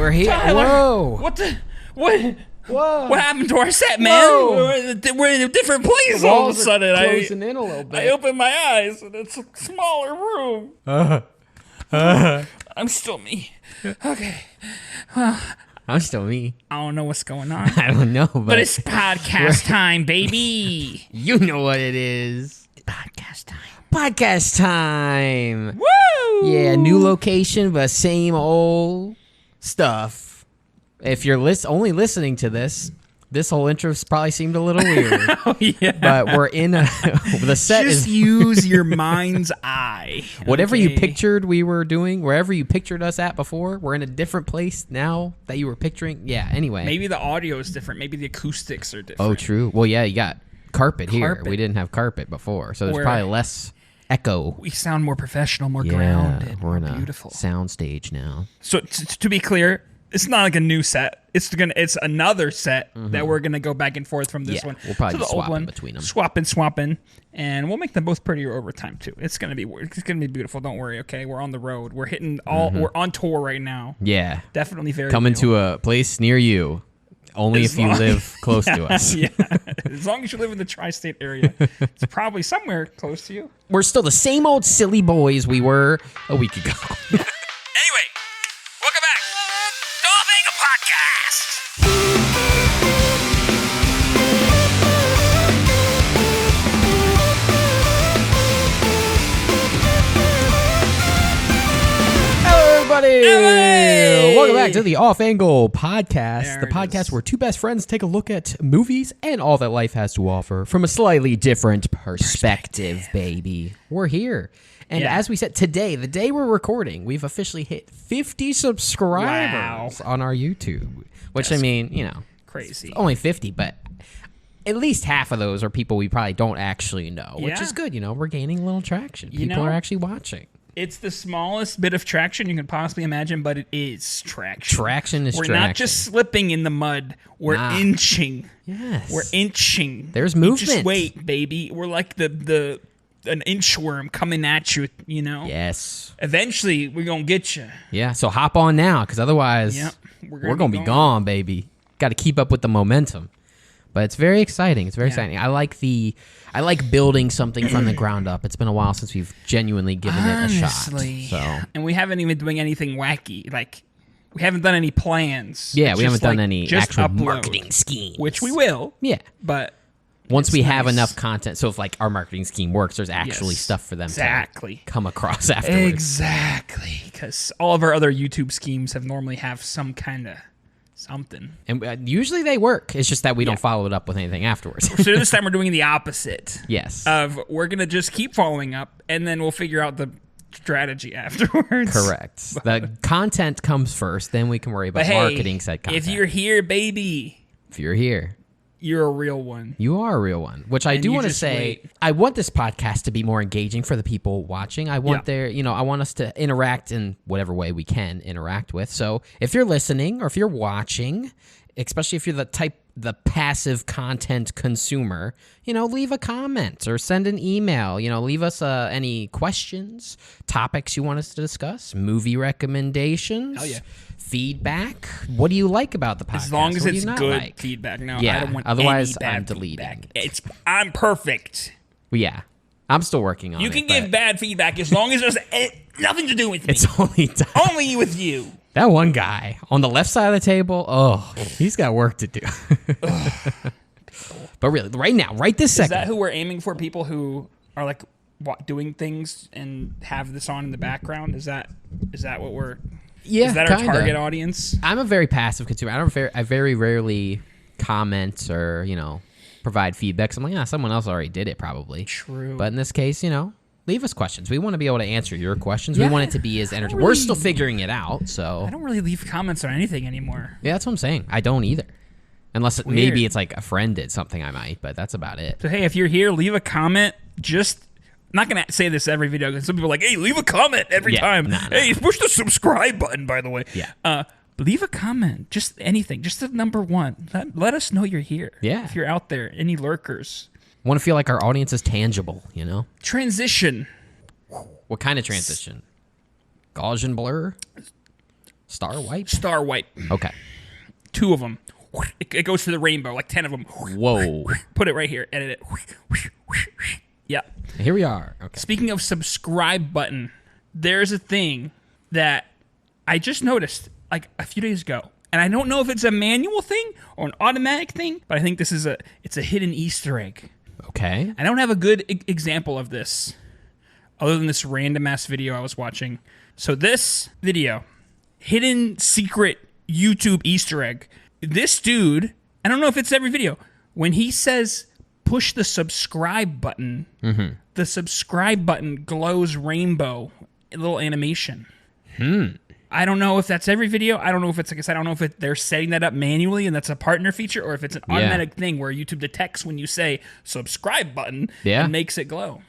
We're here. Tyler, Whoa. What? Whoa. What happened to our set, man? We're in a different place all of a sudden. Closing in a little bit. I opened my eyes and it's a smaller room. I'm still me. Okay. Well, I'm still me. I don't know what's going on. I don't know, But it's podcast time, baby. You know what it is. Podcast time. Podcast time. Woo! Yeah, new location, but same old stuff. If you're only listening to this whole intro probably seemed a little weird. Oh, yeah. But we're in the set Just is use your mind's eye. whatever you okay? pictured we were doing, wherever you pictured us at before, we're in a different place now that you were picturing. Yeah, anyway. Maybe the audio is different. Maybe the acoustics are different. Oh, true. Well, yeah, you got carpet here. Carpet. We didn't have carpet before, so there's We're- probably less echo. We sound more professional, more Yeah, grounded, we're more in a beautiful. sound stage now. So to be clear, it's not like a new set. It's another set that we're gonna go back and forth from this Yeah, one. we'll probably to the be old swapping one, between them. swapping, and we'll make them both prettier over time too. It's gonna be beautiful. Don't worry. Okay, we're on the road. We're hitting we're on tour right now. Yeah, Definitely very coming new. to a place near you. Only As if you long- live close to us. Yeah, as long as you live in the tri-state area, it's probably somewhere close to you. We're still the same old silly boys we were a week ago. Anyway, welcome back to All Manga Podcast. Hello, everybody. Hey! Welcome back to the Off Angle Podcast, There the it podcast is. where two best friends take a look at movies and all that life has to offer from a slightly different perspective, baby. We're here. And Yeah. as we said, today, the day we're recording, we've officially hit 50 subscribers on our YouTube, which, I mean, you know, Crazy. only 50, but at least half of those are people we probably don't actually know, which Yeah. is good. You know, we're gaining a little traction. You People know- are actually watching. It's the smallest bit of traction you can possibly imagine, but it is traction. Traction is We're traction. not just slipping in the mud. We're Nah. inching. Yes. We're inching. There's You movement. Just wait, baby. We're like an inchworm coming at you, you know? Yes. Eventually, we're going to get you. Yeah, so hop on now, because otherwise Yep, we're going to be gone, baby. Got to keep up with the momentum. But it's very exciting. It's very exciting. I like building something from the ground up. It's been a while since we've genuinely given it a shot. Honestly. So And we haven't even doing anything wacky. Like, we haven't done any plans. yeah, It's we haven't just done like, any just actual upload, marketing schemes. Which we will. Yeah. But Once we have nice. enough content, so if like our marketing scheme works, there's actually Yes, stuff for them exactly. to come across afterwards. Exactly. Because all of our other YouTube schemes have normally have some kind of something. And usually they work. It's just that we don't follow it up with anything afterwards. So this time we're doing the opposite. Yes. We're going to just keep following up, and then we'll figure out the strategy afterwards. Correct. The content comes first, then we can worry about But hey, marketing said content. if you're here, baby, If you're here, you're a real one. you are a real one. Which I And do you want to just say, wait. I want this podcast to be more engaging for the people watching. I want Yeah. I want us to interact in whatever way we can interact with. So if you're listening or if you're watching, especially if you're the passive content consumer, leave a comment or send an email. Leave us any questions, topics you want us to discuss, movie recommendations, Hell yeah. feedback. What do you like about the podcast? As long as What do it's you not good like? feedback. No, Yeah, I don't want otherwise any bad I'm deleting feedback. I'm perfect. Well, yeah, I'm still working on it. You can but give bad feedback as long as there's nothing to do with me. It's only time. Only with you. That one guy on the left side of the table, he's got work to do. But really, right now, right this Is second. that who we're aiming for? People who are like doing things and have this on in the background? Is that what we're? Yeah, Is that our kinda. target audience? I'm a very passive consumer. I very rarely comment or, provide feedback. So I'm like, someone else already did it probably. True. But in this case, leave us questions. We want to be able to answer your questions. Yeah. We want it to be as entertaining. really- We're still figuring it out, so. I don't really leave comments on anything anymore. Yeah, that's what I'm saying. I don't either. Unless Weird. maybe it's like a friend did something I might, but that's about it. So hey, if you're here, leave a comment. I'm not gonna say this every video because some people are like, hey, leave a comment every Yeah, time. nah. Hey, push the subscribe button, by the way. Yeah. Leave a comment. Just anything. Just the number one. Let us know you're here. Yeah. If you're out there, any lurkers. Want to feel like our audience is tangible, Transition. What kind of transition? Gaussian blur? Star wipe? Star wipe. Okay. 2 of them. It goes to the rainbow, like 10 of them. Whoa. Put it right here. Edit it. Yep. Here we are. Okay. Speaking of subscribe button, there's a thing that I just noticed like a few days ago. And I don't know if it's a manual thing or an automatic thing, but I think this is it's a hidden Easter egg. Okay. I don't have a good example of this other than this random ass video I was watching. So this video, hidden secret YouTube Easter egg. This dude, I don't know if it's every video, when he says push the subscribe button, the subscribe button glows rainbow, a little animation. I don't know if that's every video. I don't know if it's, like I said, I don't know if they're setting that up manually and that's a partner feature, or if it's an automatic thing where YouTube detects when you say subscribe button and makes it glow.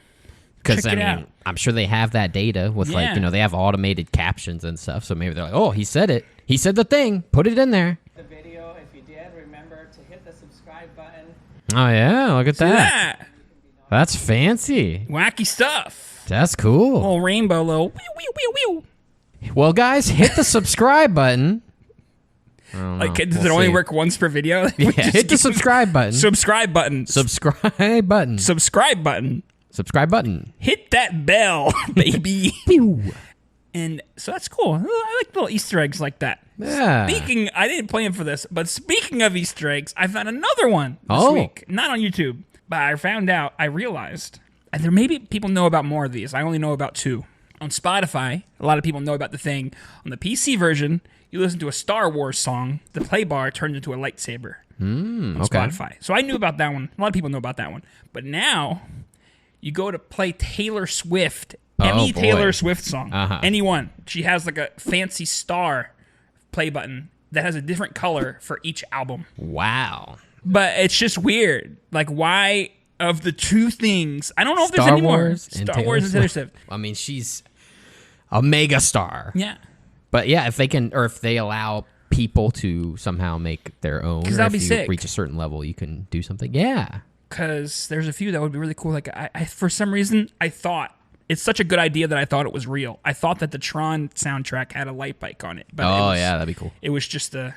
Because, I mean, I'm sure they have that data with, like, you know, they have automated captions and stuff. So maybe they're like, oh, he said it. He said the thing. Put it in there. The video, if you did, remember to hit the subscribe button. Oh, yeah. Look at See that. That's fancy. Wacky stuff. That's cool. Little rainbow, little wee, wee, wee, wee. Well, guys, hit the subscribe button. Like, does it only work once per video? Yeah, hit the subscribe button. Subscribe button. Subscribe button. Subscribe button. Subscribe button. Hit that bell, baby. Pew. And so that's cool. I like little Easter eggs like that. Yeah. Speaking, I didn't plan for this, but speaking of Easter eggs, I found another one this week. Not on YouTube, but I realized, and there maybe people know about more of these. I only know about 2. On Spotify, a lot of people know about the thing. On the PC version, you listen to a Star Wars song, the play bar turns into a lightsaber on Spotify. So I knew about that one. A lot of people know about that one. But now, you go to play Taylor Swift, any Taylor Swift song, anyone. She has like a fancy star play button that has a different color for each album. Wow. But it's just weird. Like, why, of the 2 things, I don't know if there's any more. Star Wars and Taylor Swift. I mean, she's a mega star. Yeah. But yeah, if they can, or if they allow people to somehow make their own, or that'd be if you sick. reach a certain level, you can do something. Yeah. Because there's a few that would be really cool. Like, I for some reason, I thought, it's such a good idea that I thought it was real. I thought that the Tron soundtrack had a light bike on it. But that'd be cool. It was just a,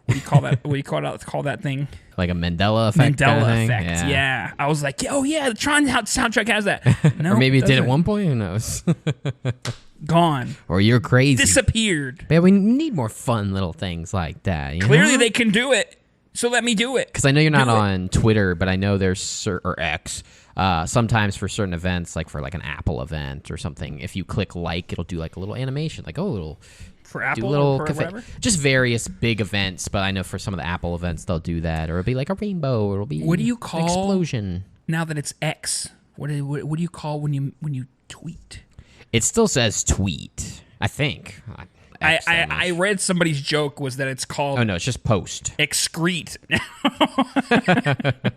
what do you call that? What do you call that thing? Like a Mandela effect. Mandela effect. Yeah. I was like, oh yeah, the Tron soundtrack has that. No, or maybe it did at one point. Who knows? Gone. Or you're crazy. Disappeared. But we need more fun little things like that. Clearly they can do it. So let me do it. Because I know you're not on Twitter, but I know there's or X. Sometimes for certain events, like for like an Apple event or something, if you click like, it'll do like a little animation, like little for Apple, little or for whatever. Just various big events. But I know for some of the Apple events, they'll do that, or it'll be like a rainbow, or it'll be what do you call an explosion? Now that it's X, what do you call when you tweet? It still says tweet, I think. I read somebody's joke was that it's called... Oh, no, it's just post. Excrete.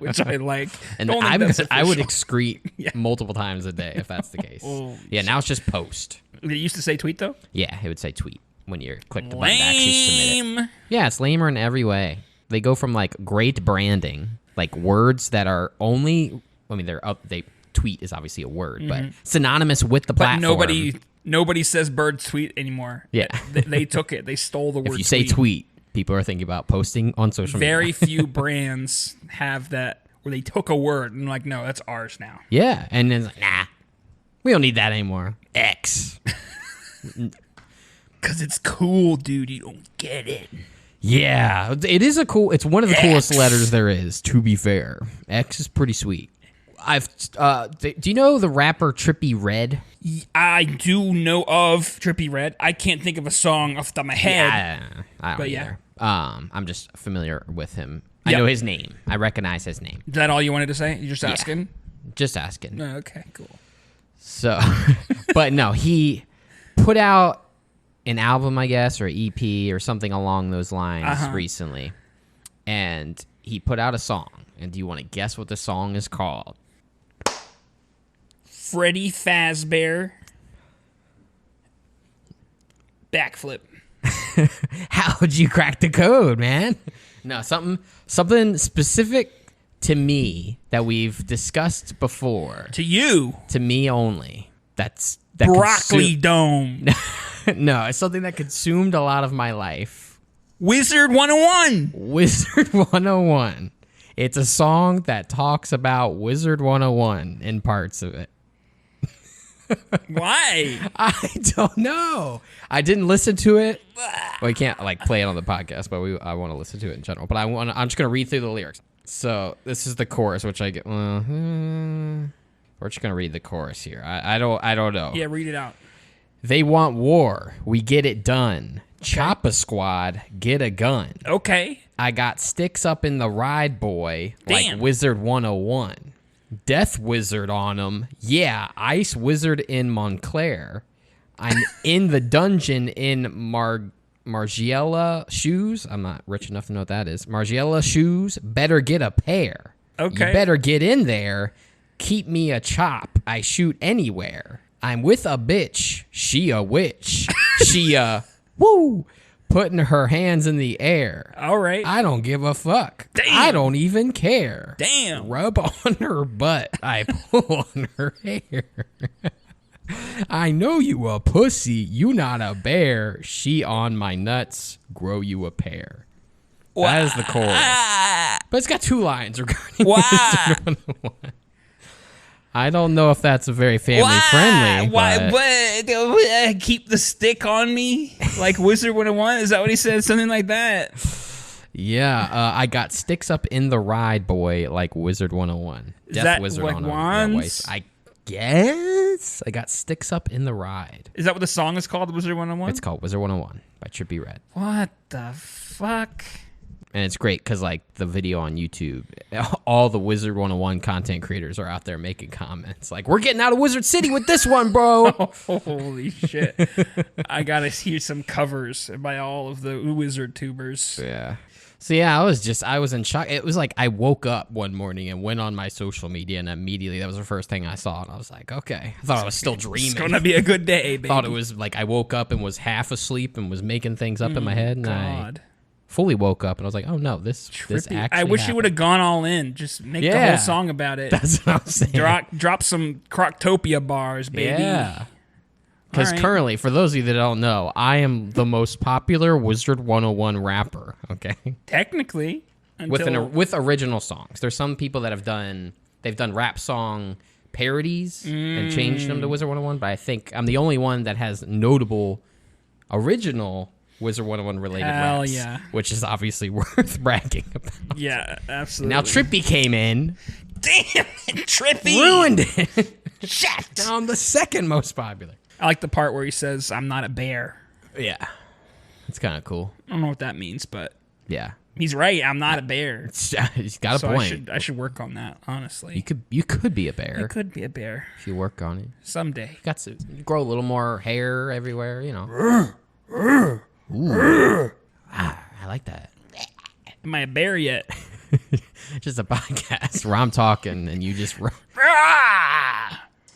Which I like. And I would excrete multiple times a day if that's the case. Now it's just post. Did it used to say tweet, though? Yeah, it would say tweet when you click the button to actually submit it. Yeah, it's lamer in every way. They go from, like, great branding, like words that are only... I mean, tweet is obviously a word, but synonymous with the platform. But nobody says bird tweet anymore. Yeah. They took it. They stole the word If you say tweet, people are thinking about posting on social media. Very few brands have that where they took a word and like, no, that's ours now. Yeah. And then like, nah, we don't need that anymore. X. Because it's cool, dude. You don't get it. Yeah. It's one of the coolest letters there is, to be fair. X is pretty sweet. Do you know the rapper Trippie Redd? I do know of Trippie Redd. I can't think of a song off the top of my head. Yeah, I don't either. I'm just familiar with him. I know his name. I recognize his name. Is that all you wanted to say? You're just asking? Just asking. Okay, cool. So, but no, he put out an album, I guess, or EP or something along those lines recently. And he put out a song. And do you want to guess what the song is called? Freddy Fazbear backflip. How'd you crack the code, man? No, something specific to me that we've discussed before. To you. To me only. That's Broccoli Dome. No, it's something that consumed a lot of my life. Wizard 101. Wizard 101. It's a song that talks about Wizard 101 in parts of it. Why? I don't know. I didn't listen to it. Well, we can't like play it on the podcast, but I want to listen to it in general. But I'm just gonna read through the lyrics. So this is the chorus, which I get. We're just gonna read the chorus here. I don't know. Yeah, read it out. They want war. We get it done. Chop a squad. Get a gun. Okay. I got sticks up in the ride, boy. Damn. Like Wizard 101. Death Wizard on him. Yeah, Ice Wizard in Montclair. I'm in the dungeon in Margiela shoes. I'm not rich enough to know what that is. Margiela shoes. Better get a pair. Okay. You better get in there. Keep me a chop. I shoot anywhere. I'm with a bitch. She a witch. She woo. Putting her hands in the air. All right. I don't give a fuck. Damn. I don't even care. Damn. Rub on her butt. I pull on her hair. I know you a pussy. You not a bear. She on my nuts. Grow you a pair. That is the chorus. But it's got 2 lines regarding Wizard 101. I don't know if that's a very family friendly. Why? What? Keep the stick on me, like Wizard 101. Is that what he said? Something like that. Yeah, I got sticks up in the ride, boy, like Wizard 101. Is Death that Wizard like on wands? I guess I got sticks up in the ride. Is that what the song is called? Wizard 101. It's called Wizard 101 by Trippie Redd. What the fuck? And it's great because, like, the video on YouTube, all the Wizard 101 content creators are out there making comments. Like, we're getting out of Wizard City with this one, bro. Holy shit. I got to hear some covers by all of the Wizard tubers. Yeah. So, yeah, I was in shock. It was like I woke up one morning and went on my social media, and immediately that was the first thing I saw. And I was like, okay. I thought I was still dreaming. It's going to be a good day, baby. Thought it was like I woke up and was half asleep and was making things up in my head. And God. I fully woke up and I was like, oh no, this actually I wish you would have gone all in. Just make the whole song about it. That's what I'm saying. Drop some Croctopia bars, baby. Yeah. Because All right. currently, for those of you that don't know, I am the most popular Wizard 101 rapper, okay? Technically. With original songs. There's some people that they've done rap song parodies and changed them to Wizard 101, but I think I'm the only one that has notable original Wizard 101 related Hell raps, yeah. which is obviously worth bragging about. Yeah, absolutely. Now Trippie came in, damn it, Trippie. ruined it. Shit. Now I'm the second most popular. I like the part where he says, I'm not a bear. Yeah. It's kind of cool. I don't know what that means, but Yeah. he's right. I'm not a bear. He's got a So point. I should work on that, honestly. You could be a I bear could be a bear if you work on it. someday. You grow a little more hair everywhere, you know. Ooh. I like that. Am I a bear yet? Just a podcast where I'm talking and you just.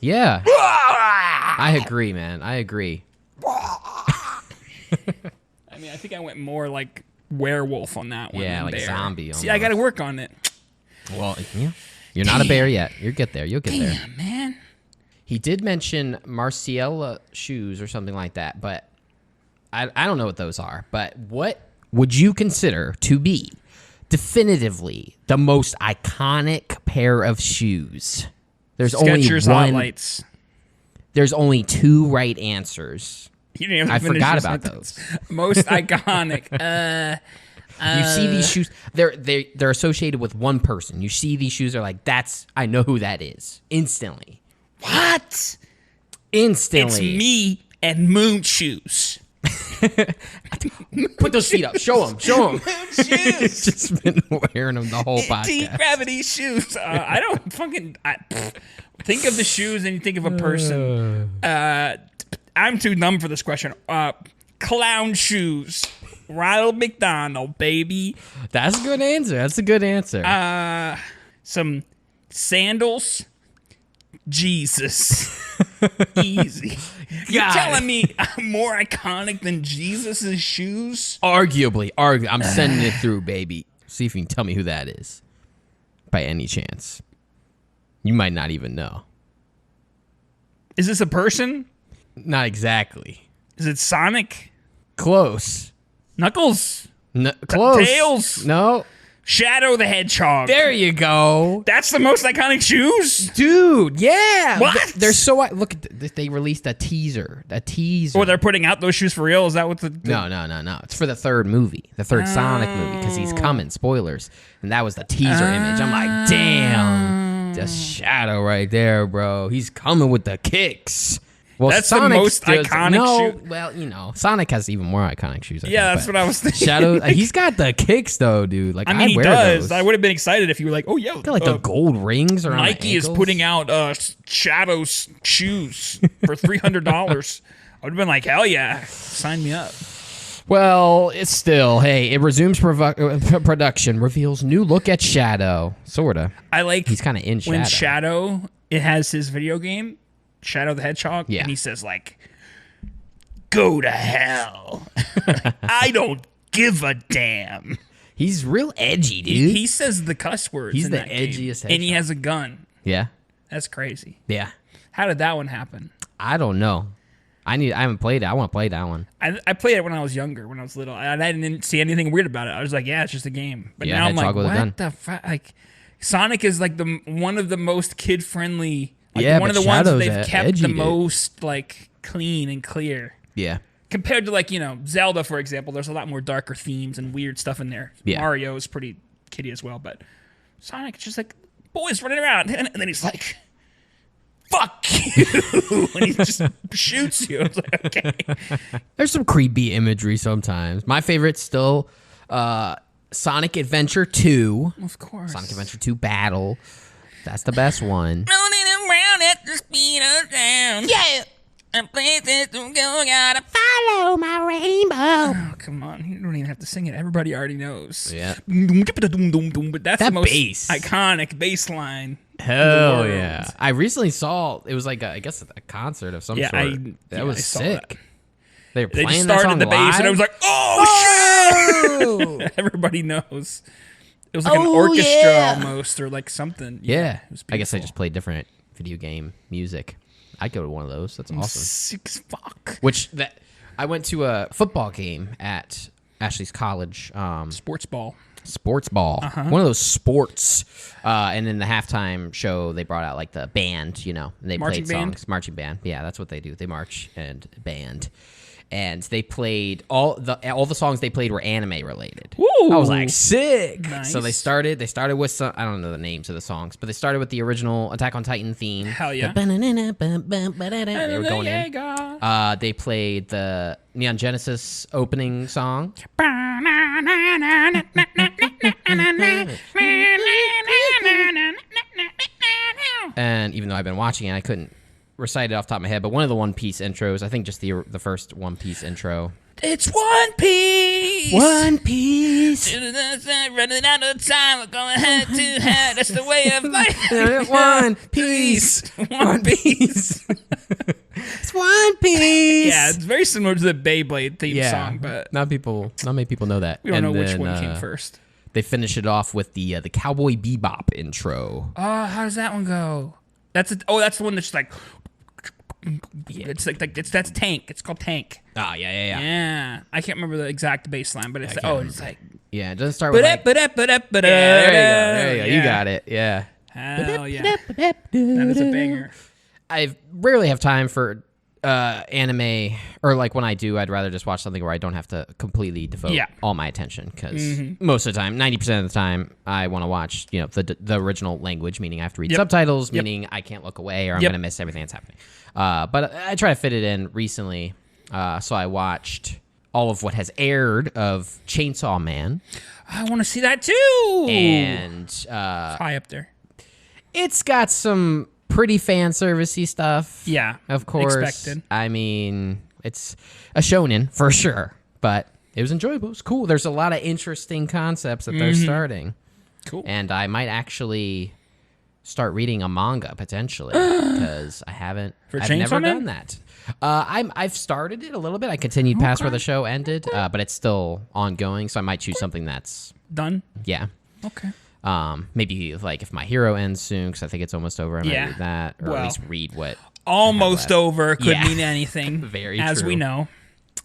Yeah. I agree, man. I agree. I mean, I think I went more like werewolf on that one. Yeah, than like bear. zombie See, I got to work on it. Well, yeah. You're not a bear yet. You'll get there. You'll get there. Damn, man. He did mention Marciella shoes or something like that, but I don't know what those are. But what would you consider to be definitively the most iconic pair of shoes? There's Skechers only one. Highlights. There's only 2 right answers. You didn't even I finish forgot your about sentence. those. Most iconic. You see these shoes, they're associated with one person. You see these shoes, they're like, I know who that is. Instantly. What? Instantly. It's me and Moon Shoes. Put those feet up. Show them. Show them. Moon Shoes. Just been wearing them the whole podcast. Gravity shoes. I don't fucking think of the shoes and you think of a person. I'm too dumb for this question. Clown shoes. Ronald McDonald, baby. That's a good answer. That's a good answer. Some sandals. Jesus. Easy. You're telling me I'm more iconic than Jesus' shoes? Arguably. I'm sending it through, baby. See if you can tell me who that is. By any chance. You might not even know. Is this a person? Not exactly. Is it Sonic? Close. Knuckles? Close. Tails? No. Shadow the Hedgehog. There you go. That's the most iconic shoes? Dude, yeah. What? They're so... Look, they released a teaser. Oh, they're putting out those shoes for real? Is that what the... No. It's for the third movie. The third Sonic movie, because he's coming. Spoilers. And that was the teaser image. I'm like, damn. The Shadow right there, bro. He's coming with the kicks. Well, That's Sonic the most iconic shoe. Well, Sonic has even more iconic shoes. Yeah, that's what I was thinking. Shadow, he's got the kicks though, dude. Like, I mean, he wear does. those. I would have been excited if you were like, "Oh, yeah, Got like the gold rings around Nike the is ankles. putting out Shadow's shoes for $300." I would have been like, "Hell yeah, sign me up." Well, it's still, hey, it resumes production, reveals new look at Shadow. Sorta. I like He's kind of in Shadow. when Shadow it has his video game, Shadow the Hedgehog, Yeah. and he says like, "Go to hell." I don't give a damn. He's real edgy, dude. He says the cuss words. He's in the that game, edgiest and he hedgehog. has a gun. Yeah. That's crazy. Yeah. How did that one happen? I don't know. I haven't played it. I want to play that one. I played it when I was younger, when I was little. I didn't see anything weird about it. I was like, yeah, it's just a game. But Yeah, now I'm like, Hedgehog with a gun. what the fuck? Like, Sonic is like one of the most kid friendly. Like, Yeah, one of but the ones that Shadow's they've kept edgy, the dude. most like clean and clear. Yeah. Compared to like, Zelda, for example, there's a lot more darker themes and weird stuff in there. Yeah. Mario is pretty kiddie as well, but Sonic is just like boys running around, and then he's like, "Fuck you," and he just shoots you. I was like, okay. There's some creepy imagery sometimes. My favorite's still Sonic Adventure 2. Of course. Sonic Adventure 2 Battle. That's the best one. Running around at the speed of sound. Yeah. And places to go, gotta Follow my rainbow. Oh, come on. You don't even have to sing it. Everybody already knows. Yeah. But that's That the most bass. iconic bass line. Hell world. yeah. I recently saw, it was like, I guess, a concert of some Yeah, sort. I was saw sick. that. They were They playing just that started song the bass, live? and I was like, oh, shit! Everybody knows. It was like an orchestra almost, or like something. Yeah. It was I guess I beautiful. just played different video game music. I'd go to one of those. That's awesome. Sick as fuck. I went to a football game at Ashley's college. Sports ball. Sports ball. Uh-huh. One of those sports. And in the halftime show, they brought out like the band, and they Marching played band? songs. Marching band. Yeah, that's what they do. They march and band. And they played all the songs they played were anime related. Ooh. I was like, sick. Nice. So they started with some, I don't know the names of the songs, but they started with the original Attack on Titan theme. Hell yeah. They were going in. They played the Neon Genesis opening song. And even though I've been watching it, I couldn't recite it off the top of my head, but one of the One Piece intros, I think just the first One Piece intro. It's One Piece. One Piece. Running out of time, we're going head to head. That's the way of life. One Piece. One Piece. It's One Piece. Yeah, it's very similar to the Beyblade theme song, but not many people know that. we don't know And which then, one came first. They finish it off with the Cowboy Bebop intro. Oh, how does that one go? That's the one that's like. Yeah. It's like that's Tank. It's called Tank. Ah, yeah. Yeah, I can't remember the exact bass line, but it's I can't it's like. Yeah, it doesn't start with like, There there you go. You got it. Yeah. Hell yeah. That is a banger. I rarely have time for anime, or like when I do, I'd rather just watch something where I don't have to completely devote all my attention, because most of the time, 90% of the time, I want to watch the original language, meaning I have to read subtitles, meaning I can't look away or I'm going to miss everything that's happening. But I try to fit it in recently, so I watched all of what has aired of Chainsaw Man. I want to see that too. And high up there. It's got some pretty fan servicey stuff. Yeah, of course. expected. I mean, it's a shonen for sure, but it was enjoyable. It was cool. There's a lot of interesting concepts that they're starting. Cool. And I might actually start reading a manga potentially, because I've never done that. I've started it a little bit. I continued past where the show ended, but it's still ongoing, so I might choose something that's Done. yeah. Okay. Maybe like if My Hero ends soon, because I think it's almost over. I might read that, or at least read what. Almost over could Yeah. mean anything. Very as true. we know.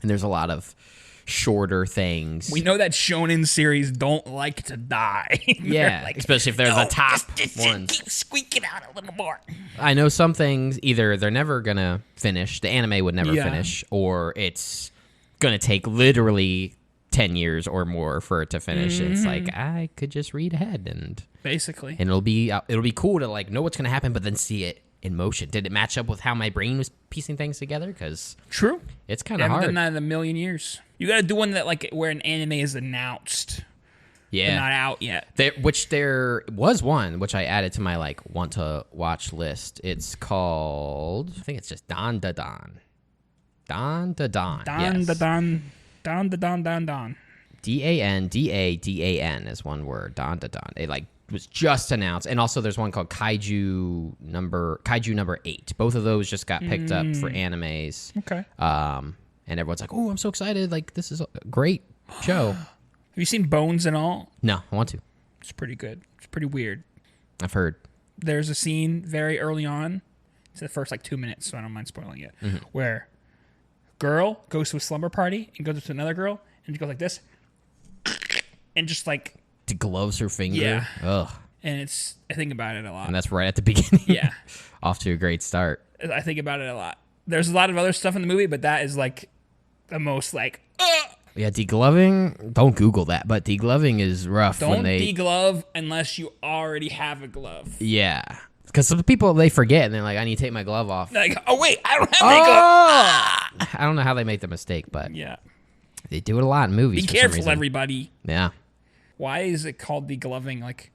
and there's a lot of shorter things. We know that shonen series don't like to die. Yeah, especially if they're the top ones. Keep squeaking out a little more. I know some things either they're never gonna finish, the anime would never finish, or it's gonna take literally 10 years or more for it to finish. It's like I could just read ahead and basically, and it'll be cool to like know what's gonna happen, but then see it in motion. Did it match up with how my brain was piecing things together? Because true, it's kind of hard. I haven't done that in a million years. You got to do one that like where an anime is announced, but not out yet. There was one which I added to my like want to watch list. It's called, I think it's just Dandadan. Dandadan. Dandadan. Dandadan. Dandadan is one word. Dandadan. It like was just announced, and also there's one called Kaiju number 8. Both of those just got picked up for animes. Okay. And everyone's like, "Oh, I'm so excited! Like this is a great show." Have you seen Bones and all? No, I want to. It's pretty good. It's pretty weird. I've heard. There's a scene very early on. It's the first like 2 minutes, so I don't mind spoiling it. Where girl goes to a slumber party and goes to another girl and she goes like this, and just like gloves her finger. Yeah. Ugh. And I think about it a lot. And that's right at the beginning. Yeah. Off to a great start. I think about it a lot. There's a lot of other stuff in the movie, but that is like the most like. Yeah, degloving. Don't Google that, but degloving is rough. Don't deglove unless you already have a glove. Yeah, because some people they forget and they're like, "I need to take my glove off." Like, oh wait, I don't have my glove. I don't know how they make the mistake, but yeah, they do it a lot in movies. Be for some careful, reason. everybody. Yeah. Why is it called degloving? Like,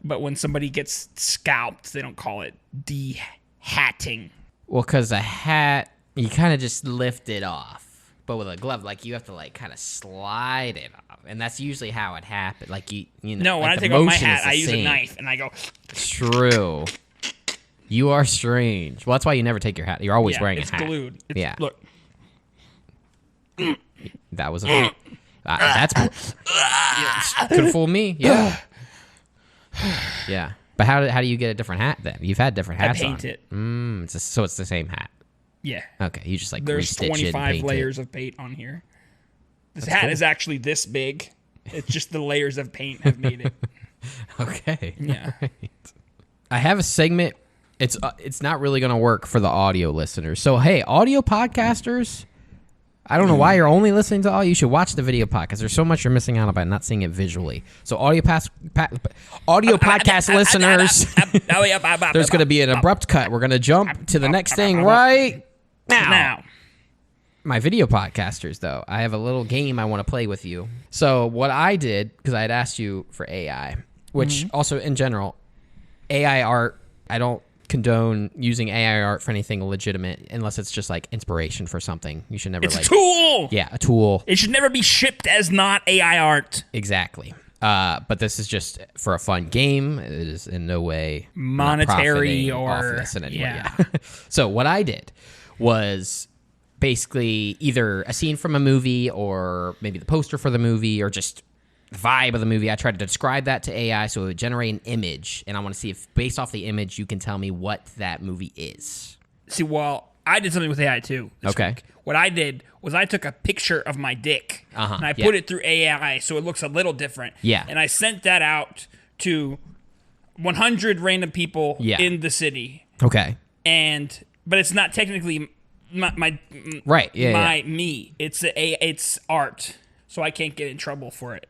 but when somebody gets scalped, they don't call it de-hatting. Well, because a hat, you kind of just lift it off. But with a glove, like, you have to, like, kind of slide it off. And that's usually how it happens. Like, you know. No, when like I take off my hat, I use a knife, and I go. True. You are strange. Well, that's why you never take your hat. You're always wearing a hat. It's glued. Look. That was a... that's... Could fool me. Yeah. Yeah. But how do you get a different hat, then? You've had different hats on. I paint it. So it's the same hat. Yeah. Okay, you just like there's restitch 25 it layers of paint on here. This hat is actually this big. It's just the layers of paint have made it. Okay. Yeah. Right. I have a segment. It's not really going to work for the audio listeners. So hey, audio podcasters, I don't know why you're only listening to audio. You should watch the video podcast. There's so much you're missing out about not seeing it visually. So audio podcast listeners, there's going to be an abrupt cut. We're going to jump to the next thing right now. My video podcasters, though, I have a little game I want to play with you. So what I did, because I had asked you for AI, which also in general, AI art, I don't condone using AI art for anything legitimate unless it's just like inspiration for something. You should never It's a tool. Yeah, a tool. It should never be shipped as not AI art. Exactly. But this is just for a fun game. It is in no way monetary or off this in any way. Yeah. So what I did was basically either a scene from a movie or maybe the poster for the movie or just the vibe of the movie. I tried to describe that to AI so it would generate an image, and I want to see if based off the image you can tell me what that movie is. See, well, I did something with AI too. This week. What I did was I took a picture of my dick and I put it through AI so it looks a little different. Yeah. And I sent that out to 100 random people in the city. Okay. But it's not technically my right. Yeah. Me. It's art, so I can't get in trouble for it.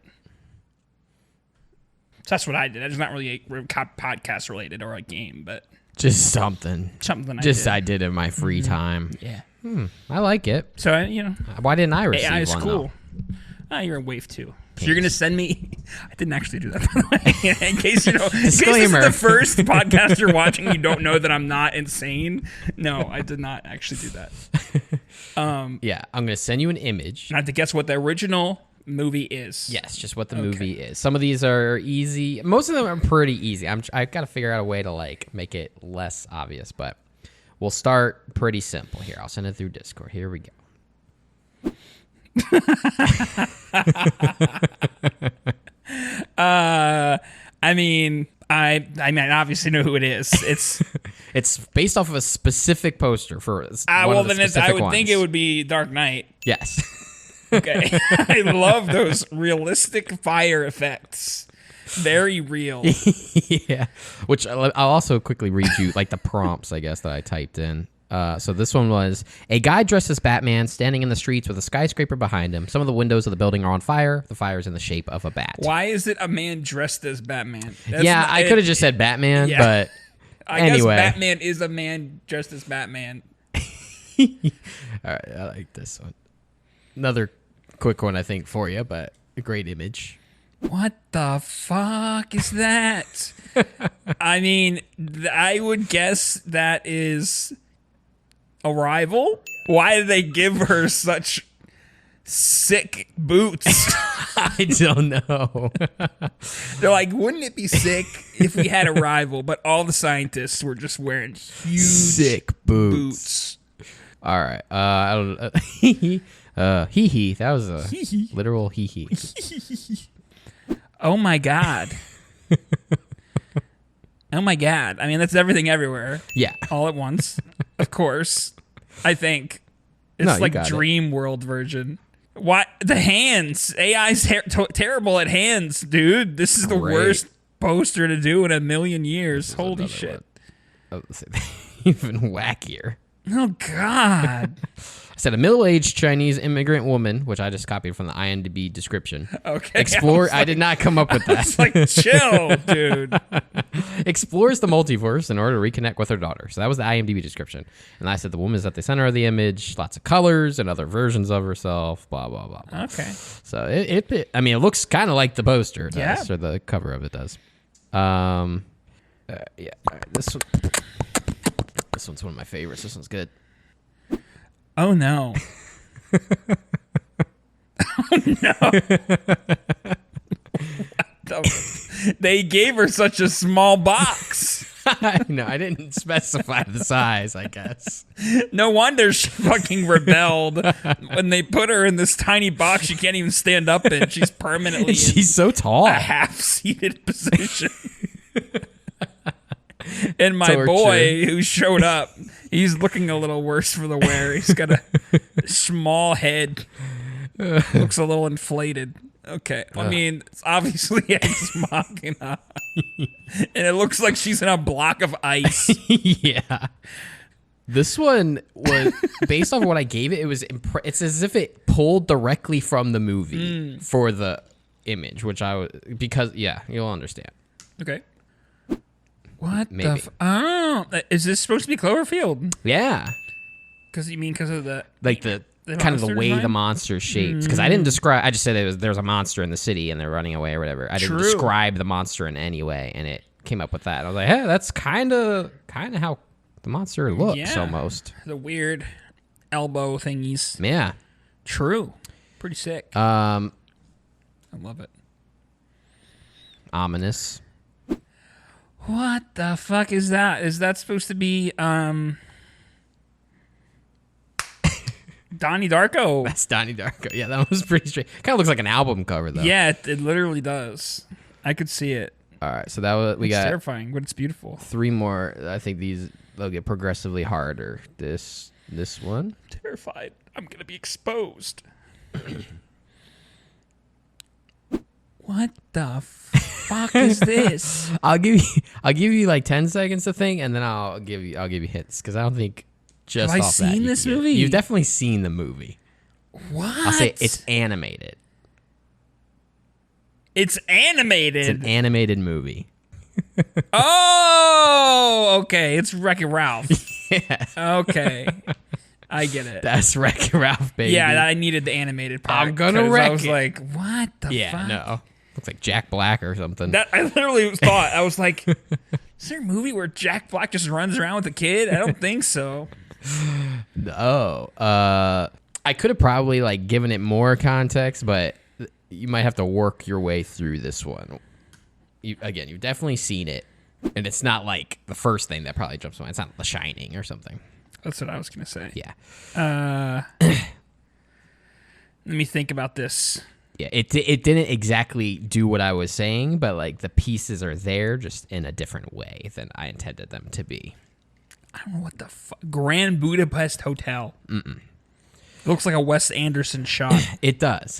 So that's what I did. It's not really a podcast related or a game, but just something I did in my free time. Yeah. I like it. So why didn't I receive AI is one? Cool. You're in wave 2. So you're gonna send me. I didn't actually do that, by the way. In case Disclaimer. In case this is the first podcast you're watching, you don't know that I'm not insane. No, I did not actually do that. Yeah, I'm gonna send you an image. And I have to guess what the original movie is. Yes, just what the movie is. Some of these are easy. Most of them are pretty easy. I've got to figure out a way to like make it less obvious, but we'll start pretty simple here. I'll send it through Discord. Here we go. I mean, I obviously know who it is. It's based off of a specific poster for one of the specific I would ones. think it would be Dark Knight. Yes. Okay. I love those realistic fire effects. Very real. Yeah. Which I'll also quickly read you like the prompts, I guess, that I typed in. So this one was a guy dressed as Batman standing in the streets with a skyscraper behind him. Some of the windows of the building are on fire. The fire is in the shape of a bat. Why is it a man dressed as Batman? I could have just said Batman, but I anyway. guess Batman is a man dressed as Batman. All right, I like this one. Another quick one, I think, for you, but a great image. What the fuck is that? I mean, I would guess that is Arrival. Why did they give her such sick boots? I don't know. They're like, wouldn't it be sick if we had Arrival, but all the scientists were just wearing huge sick boots. All right. I don't hee. That was a literal hee. Oh my god. Oh my god. I mean, that's everything everywhere. Yeah. All at once. Of course. I think. It's like Dream World version. Why the hands? AI's terrible at hands, dude. This is the worst poster to do in a million years. Holy shit. Even wackier. Oh god. I said a middle-aged Chinese immigrant woman, which I just copied from the IMDb description. Okay. I did not come up with that. It's like, chill, dude. Explores the multiverse in order to reconnect with her daughter. So that was the IMDb description. And I said the woman is at the center of the image, lots of colors and other versions of herself, blah, blah, blah, blah. Okay. So it it looks kind of like the poster does, Yeah. or the cover of it does. Yeah. All right, this one's one of my favorites. This one's good. Oh no. Oh no. They gave her such a small box. No, I didn't specify the size, I guess. No wonder she fucking rebelled when they put her in this tiny box she can't even stand up in. She's permanently She's so tall. in a half-seated position. And my Torture. boy who showed up, he's looking a little worse for the wear. He's got a small head. Looks a little inflated. Okay. I mean, it's obviously Ex Machina. And it looks like she's in a block of ice. Yeah. This one was based off what I gave it. It was it's as if it pulled directly from the movie for the image, which you'll understand. Okay. What Maybe. is this supposed to be Cloverfield? Yeah. Because of the The kind of the monster way the design? monster shaped. Because I didn't describe. I just said there's a monster in the city and they're running away or whatever. I didn't describe the monster in any way, and it came up with that. And I was like, hey, that's kind of how the monster looks almost. The weird elbow thingies. Yeah. True. Pretty sick. I love it. Ominous. What the fuck is that? Is that supposed to be Donnie Darko? That's Donnie Darko. Yeah, that was pretty straight. Kind of looks like an album cover though. Yeah, it literally does. I could see it. All right, so that was It's terrifying, but it's beautiful. 3 more. I think they'll get progressively harder. This one. I'm terrified. I'm gonna be exposed. What the fuck is this? I'll give you like 10 seconds to think, and then I'll give you hints because I don't think just Have I off that seen you this can get it. movie? You've definitely seen the movie. What? I'll say it's animated. It's animated. It's an animated movie. Oh, okay. It's Wreck-It Ralph. Yeah, Okay. I get it. that's Wreck-It Ralph, baby. Yeah, I needed the animated part. I'm gonna 'cause wreck I was it. like, what the Yeah, fuck? no. Looks like Jack Black or something. That I literally thought, I was like, is there a movie where Jack Black just runs around with a kid? I don't think so. Oh, I could have probably like given it more context, but you might have to work your way through this one. You've definitely seen it, and it's not like the first thing that probably jumps to mind. It's not The Shining or something. That's what I was going to say. Yeah. Let me think about this. Yeah, it didn't exactly do what I was saying, but like the pieces are there just in a different way than I intended them to be. I don't know what the fuck. Grand Budapest Hotel. It looks like a Wes Anderson shot. It does.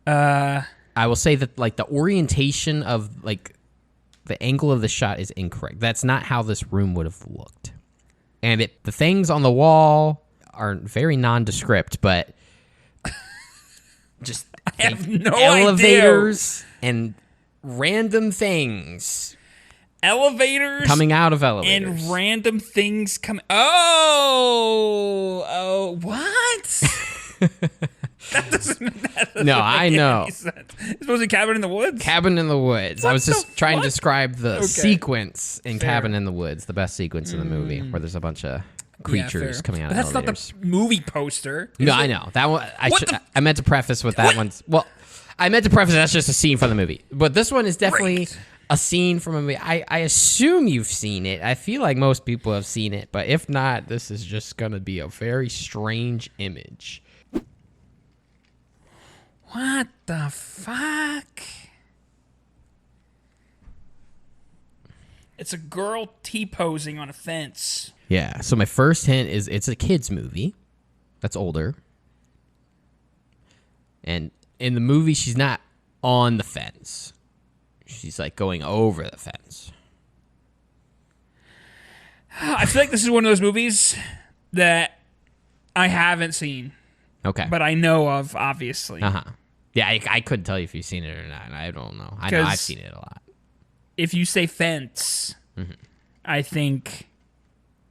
I will say that like the orientation of like the angle of the shot is incorrect. That's not how this room would have looked. And the things on the wall are very nondescript, but just I have no elevators and random things. Elevators coming out of elevators. And random things coming. Oh, what? That doesn't No, I know. It's supposed to be Cabin in the Woods? Cabin in the Woods. I was just trying to what? describe the Okay. sequence in Fair. Cabin in the Woods, the best sequence in the movie, where there's a bunch of creatures coming out but of that's elevators. not the movie poster. No, is I it? know. That one What the- I meant to preface with that What? one's well, I meant to preface that's just a scene from the movie. But this one is definitely Great. a scene from a movie. I assume you've seen it. I feel like most people have seen it, but if not, this is just gonna be a very strange image. What the fuck? It's a girl T-posing on a fence. Yeah. So my first hint is it's a kids movie that's older. And in the movie she's not on the fence. She's like going over the fence. I feel like this is one of those movies that I haven't seen, Okay. but I know of, obviously. Uh-huh. Yeah, I couldn't tell you if you've seen it or not. I don't know. I know 'Cause- I've seen it a lot. If you say fence, I think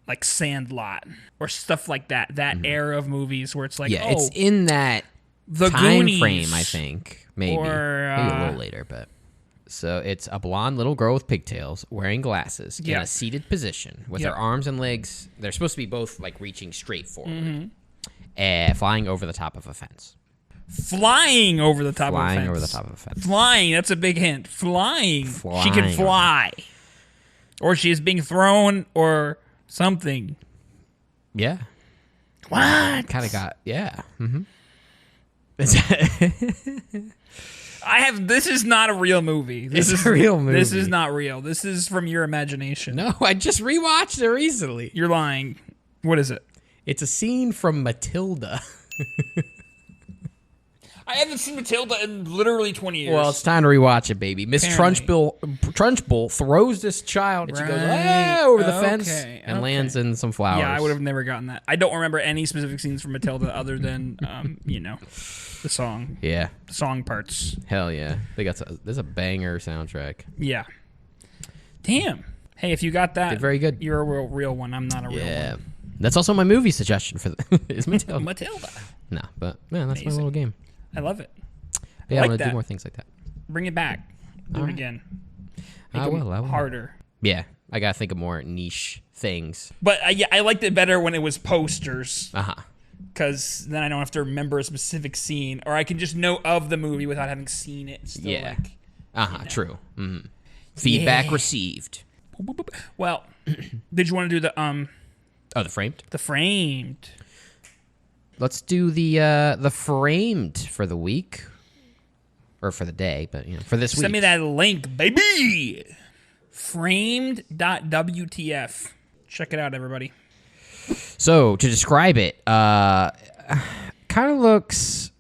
like Sandlot or stuff like that. That era of movies where it's like, Yeah, oh, it's in that the time Goonies. frame, I think. Maybe. Or, Maybe a little later, but so it's a blonde little girl with pigtails wearing glasses in Yeah. a seated position with Yeah. her arms and legs. They're supposed to be both like reaching straight forward. Flying over the top of a fence. Flying over the top of a Flying fence. over the top of a fence. Flying, that's a big hint. Flying. She Flying can over- fly. Or she is being thrown or something. Yeah. What? Kind of got, yeah. Mm-hmm. This is not a real movie. This It's is a real movie. This is not real. This is from your imagination. No, I just rewatched it recently. You're lying. What is it? It's a scene from Matilda. I haven't seen Matilda in literally 20 years. Well, it's time to rewatch it, baby. Miss Apparently. Trunchbull throws this child, and she goes Right. over the fence Okay, and okay. lands in some flowers. yeah, I would have never gotten that. I don't remember any specific scenes from Matilda other than, the song. Yeah, The song parts. hell yeah. There's a banger soundtrack. Yeah. Damn. Hey, if you got that, Did very good. You're a real one. I'm not a real Yeah, one. that's also my movie suggestion for is Matilda. Matilda. No, but man, that's Amazing. my little game. I love it. But yeah, like I'm gonna that. do more things like that. Bring it back. Do it Alright. again. I Make 'em will. harder. Yeah, I gotta think of more niche things. But I liked it better when it was posters, Uh huh. because then I don't have to remember a specific scene, or I can just know of the movie without having seen it. Still, Yeah. like, Uh huh. True. Mm-hmm. Feedback Yeah. received. boop, boop, boop. Well, did you want to do Oh, the framed. the framed? Let's do the framed for the week, or for the day, but for this week. Send me that link, baby. Framed.wtf. Check it out, everybody. So to describe it, kind of looks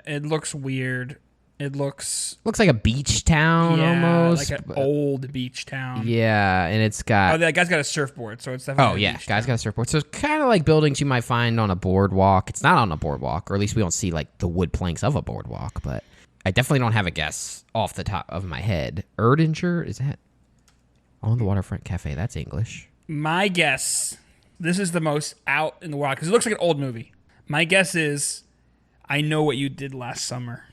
It looks weird. It looks like a beach town almost. like an but- old beach town. Yeah, and it's Oh, got. that guy's got a surfboard, so it's definitely. Oh a yeah, beach guy's town. got a surfboard. So it's kind of like buildings you might find on a boardwalk. It's not on a boardwalk, or at least we don't see like the wood planks of a boardwalk. But I definitely don't have a guess off the top of my head. Erdinger, is that on the waterfront cafe? That's English. My guess. This is the most out in the wild because it looks like an old movie. My guess is, I Know What You Did Last Summer.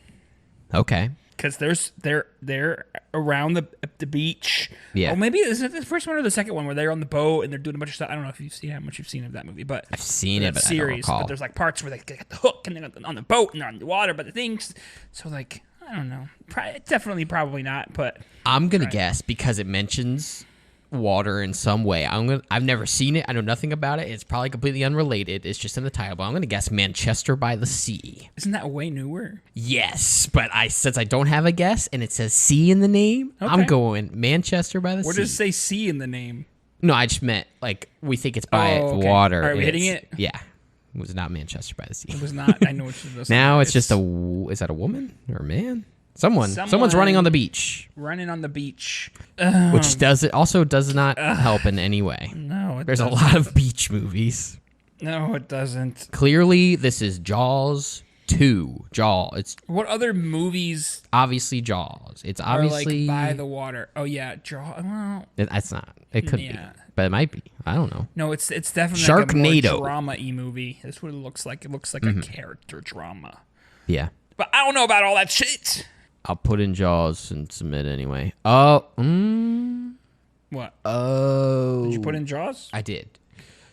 Okay. Because they're around the beach. Yeah. Oh, maybe is it the first one or the second one where they're on the boat and they're doing a bunch of stuff. I don't know if you've seen how much you've seen of that movie, but I've seen it, that but I don't recall. But there's like parts where they get the hook and they're on the boat and they're on the water, but the things. So like I don't know. Probably not. But I'm gonna guess because it mentions water in some way. I've never seen it. I know nothing about it. It's probably completely unrelated. It's just in the title. But I'm gonna guess Manchester by the Sea. isn't that way newer? Yes, but since I don't have a guess and it says sea in the name, I'm Okay. going Manchester by the Where Sea. does it say sea in the name? No, I just meant like we think it's by okay. water. Are we hitting it? Yeah, it was not Manchester by the Sea. It was not. I know what you're Now it's just is that a woman or a man? Someone's running on the beach. Running on the beach. Which does not help in any way. No, There's a lot of beach movies. No, it doesn't. Clearly, this is Jaws 2. It's What other movies obviously Jaws. It's are obviously like by the water? Oh yeah, Well, That's not. It could be, but it might be. I don't know. no, it's definitely Sharknado. like a more drama-y movie. That's what it looks like. It looks like a character drama. Yeah, But I don't know about all that shit. I'll put in Jaws and submit anyway. Oh, What? oh. Did you put in Jaws? I did.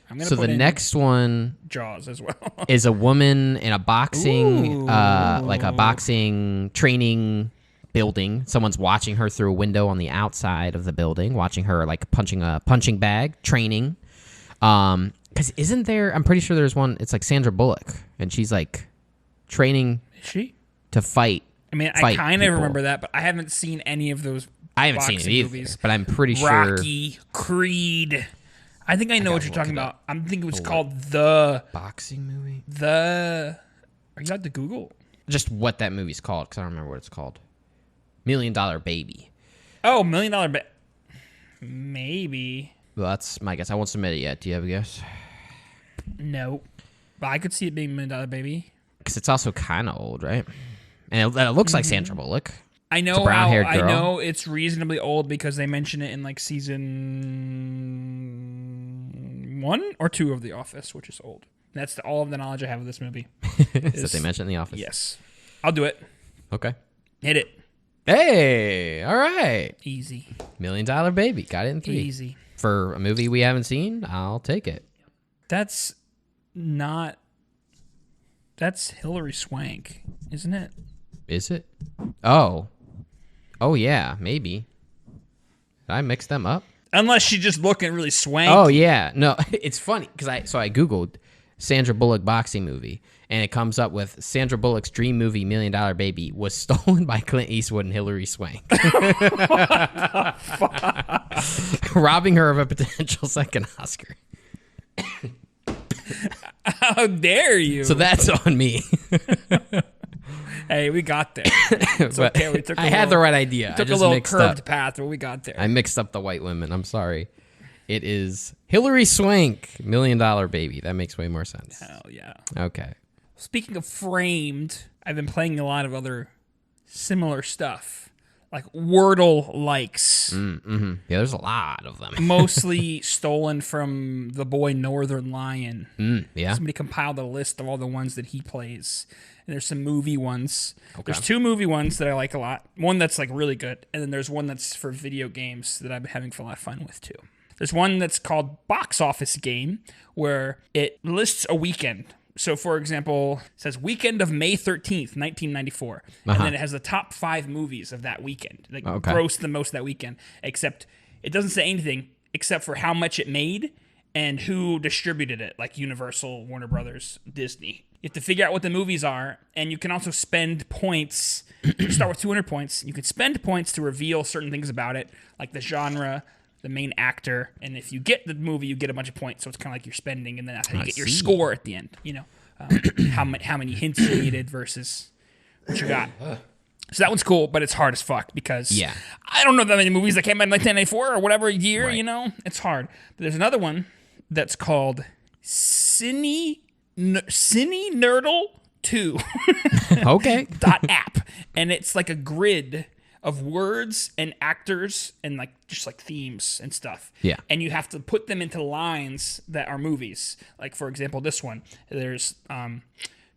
I'm gonna So put the in next one Jaws as well. is a woman in a boxing, like a boxing training building. Someone's watching her through a window on the outside of the building, watching her like punching a punching bag, training. Because isn't there? I'm pretty sure there's one. It's like Sandra Bullock, and she's like training Is she? to fight. I mean, I fight kind of people. remember that, but I haven't seen any of those. I haven't seen it boxing either, movies. but I'm pretty sure. Rocky, Creed. I think I know what gotta you're look talking it about. up. I'm thinking it was called the. Boxing movie? Are you at the Google? Just what that movie's called, because I don't remember what it's called. $1 Million Baby. Oh, $1 Million Maybe. Well, that's my guess. I won't submit it yet. Do you have a guess? No. But I could see it being $1 Million Baby. Because it's also kind of old, right? And it looks like Sandra Bullock. I It's a know brown-haired I girl. know it's reasonably old because they mention it in like season 1 or 2 of The Office, which is old. That's all of the knowledge I have of this movie. Is that they mentioned in The Office? Yes. I'll do it. Okay. Hit it. Hey, all right. Easy. $1 Million Baby. Got it in 3. Easy. For a movie we haven't seen, I'll take it. That's Hilary Swank, isn't it? Is it? Oh. Oh, yeah, maybe. Did I mix them up? Unless she's just looking really swanky. Oh, yeah. No, it's funny because I Googled Sandra Bullock boxing movie, and it comes up with Sandra Bullock's dream movie, $1 Million Baby, was stolen by Clint Eastwood and Hilary Swank. Robbing her of a potential second Oscar. How dare you? So that's on me. Hey, we got there. It's But okay. We took I had the right idea. I took a just little mixed curved up. path, but we got there. I mixed up the white women. I'm sorry. It is Hilary Swank, $1 Million Baby. That makes way more sense. Hell yeah. Okay. Speaking of framed, I've been playing a lot of other similar stuff, like Wordle likes, Yeah, there's a lot of them. mostly stolen from the boy Northern Lion. Yeah. Somebody compiled a list of all the ones that he plays. And there's some movie ones. There's 2 movie ones that I like a lot. One that's like really good, and then there's one that's for video games that I'm having a lot of fun with too. There's one that's called Box Office Game, where it lists a weekend. So, for example, it says weekend of May 13th, 1994. And then it has the top 5 movies of that weekend. Like grossed the most that weekend. Except it doesn't say anything except for how much it made and who distributed it, like Universal, Warner Brothers, Disney. You have to figure out what the movies are, and you can also spend points. You start with 200 points. You can spend points to reveal certain things about it, like the genre, the main actor, and if you get the movie, you get a bunch of points. So it's kind of like you're spending, and then that's how you get your score at the end. You know, how many hints you needed versus what you got. So that one's cool, but it's hard as fuck because I don't know that many movies that came out in 1994 or whatever year. Right. You know, it's hard. But there's another one that's called Cine Nerdle 2. Okay. .app, and it's like a grid of words and actors and like just like themes and stuff. Yeah. And you have to put them into lines that are movies. Like for example, this one. There's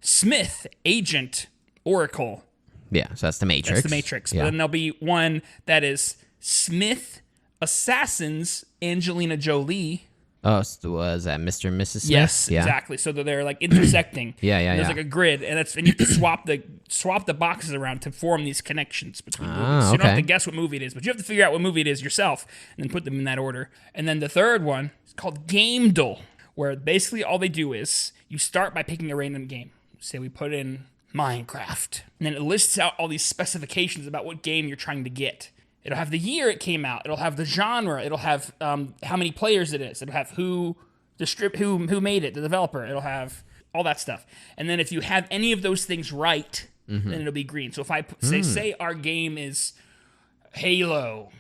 Smith, Agent, Oracle. Yeah, so that's the Matrix. That's the Matrix. Yeah. But then there'll be one that is Smith, Assassins, Angelina Jolie. Oh, so was that Mr. and Mrs. Smith? Yes, yeah. exactly. So they're like intersecting. Yeah. There's like a grid, and you have to swap the boxes around to form these connections between movies. So you don't have to guess what movie it is, but you have to figure out what movie it is yourself and then put them in that order. And then the third one is called Gamedle, where basically all they do is you start by picking a random game. Say we put in Minecraft, and then it lists out all these specifications about what game you're trying to get. It'll have the year it came out. It'll have the genre. It'll have how many players it is. It'll have who made it, the developer. It'll have all that stuff. And then if you have any of those things right, then it'll be green. So if I say our game is Halo,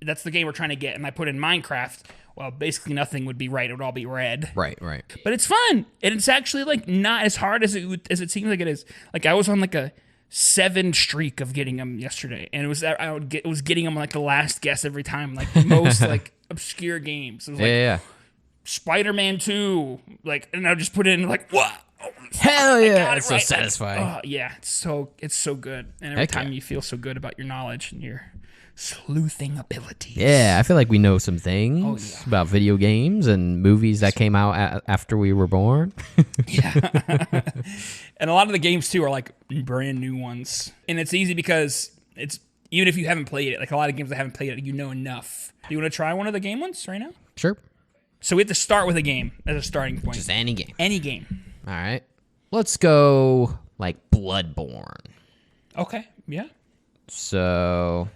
that's the game we're trying to get, and I put in Minecraft, well, basically nothing would be right. It would all be red. Right. But it's fun, and it's actually like not as hard as it seems like it is. Like I was on like a 7 streak of getting them yesterday, and it was getting them like the last guess every time, like the most like obscure games. It was like Spider-Man 2, like, and I just put it in like what. Hell yeah! It's so satisfying. Like, yeah, it's so good, and every time you feel so good about your knowledge and your sleuthing abilities. Yeah, I feel like we know some things about video games and movies that came out after we were born. And a lot of the games too are like brand new ones, and it's easy because it's even if you haven't played it, like a lot of games that haven't played it, you know enough. Do you want to try one of the game ones right now? Sure. So we have to start with a game as a starting point. Just any game. Any game. All right. Let's go like Bloodborne. Okay. Yeah. So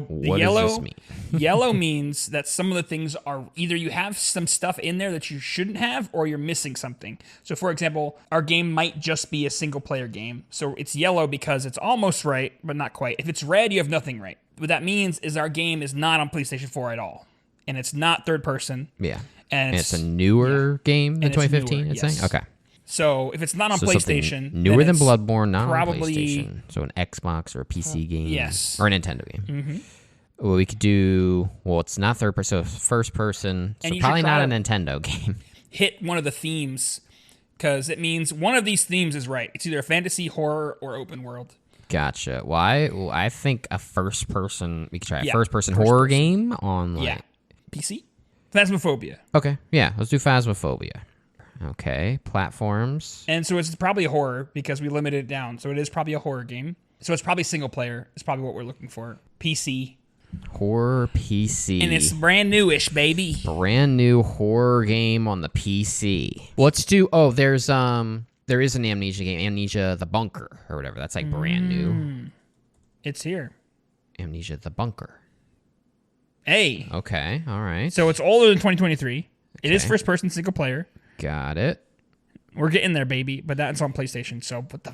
what does this mean? Yellow means that some of the things are either you have some stuff in there that you shouldn't have, or you're missing something. So for example, our game might just be a single player game. So it's yellow because it's almost right, but not quite. If it's red, you have nothing right. What that means is our game is not on PlayStation 4 at all. And it's not third person. Yeah. And it's a newer game in 2015, it's saying? Okay. So if it's not on PlayStation, newer than Bloodborne, not probably on PlayStation. So an Xbox or a PC game. Yes. Or a Nintendo game. Well, we could do, it's not third person, so first person. So probably not a Nintendo game. Hit one of the themes, because it means one of these themes is right. It's either a fantasy, horror, or open world. Gotcha. Why? Well, I think a first person, we could try a first person horror game on PC? Phasmophobia. Okay. Yeah, let's do Phasmophobia. Okay, platforms. And so it's probably a horror because we limited it down. So it is probably a horror game. So it's probably single player. It's probably what we're looking for. PC. Horror PC. And it's brand newish, baby. Brand new horror game on the PC. Let's do, there is an Amnesia game, Amnesia the Bunker or whatever. That's like brand new. It's here. Amnesia the Bunker. Hey. Okay, all right. So it's older than 2023. It is first person single player. Got it. We're getting there, baby, but that's on PlayStation. So what the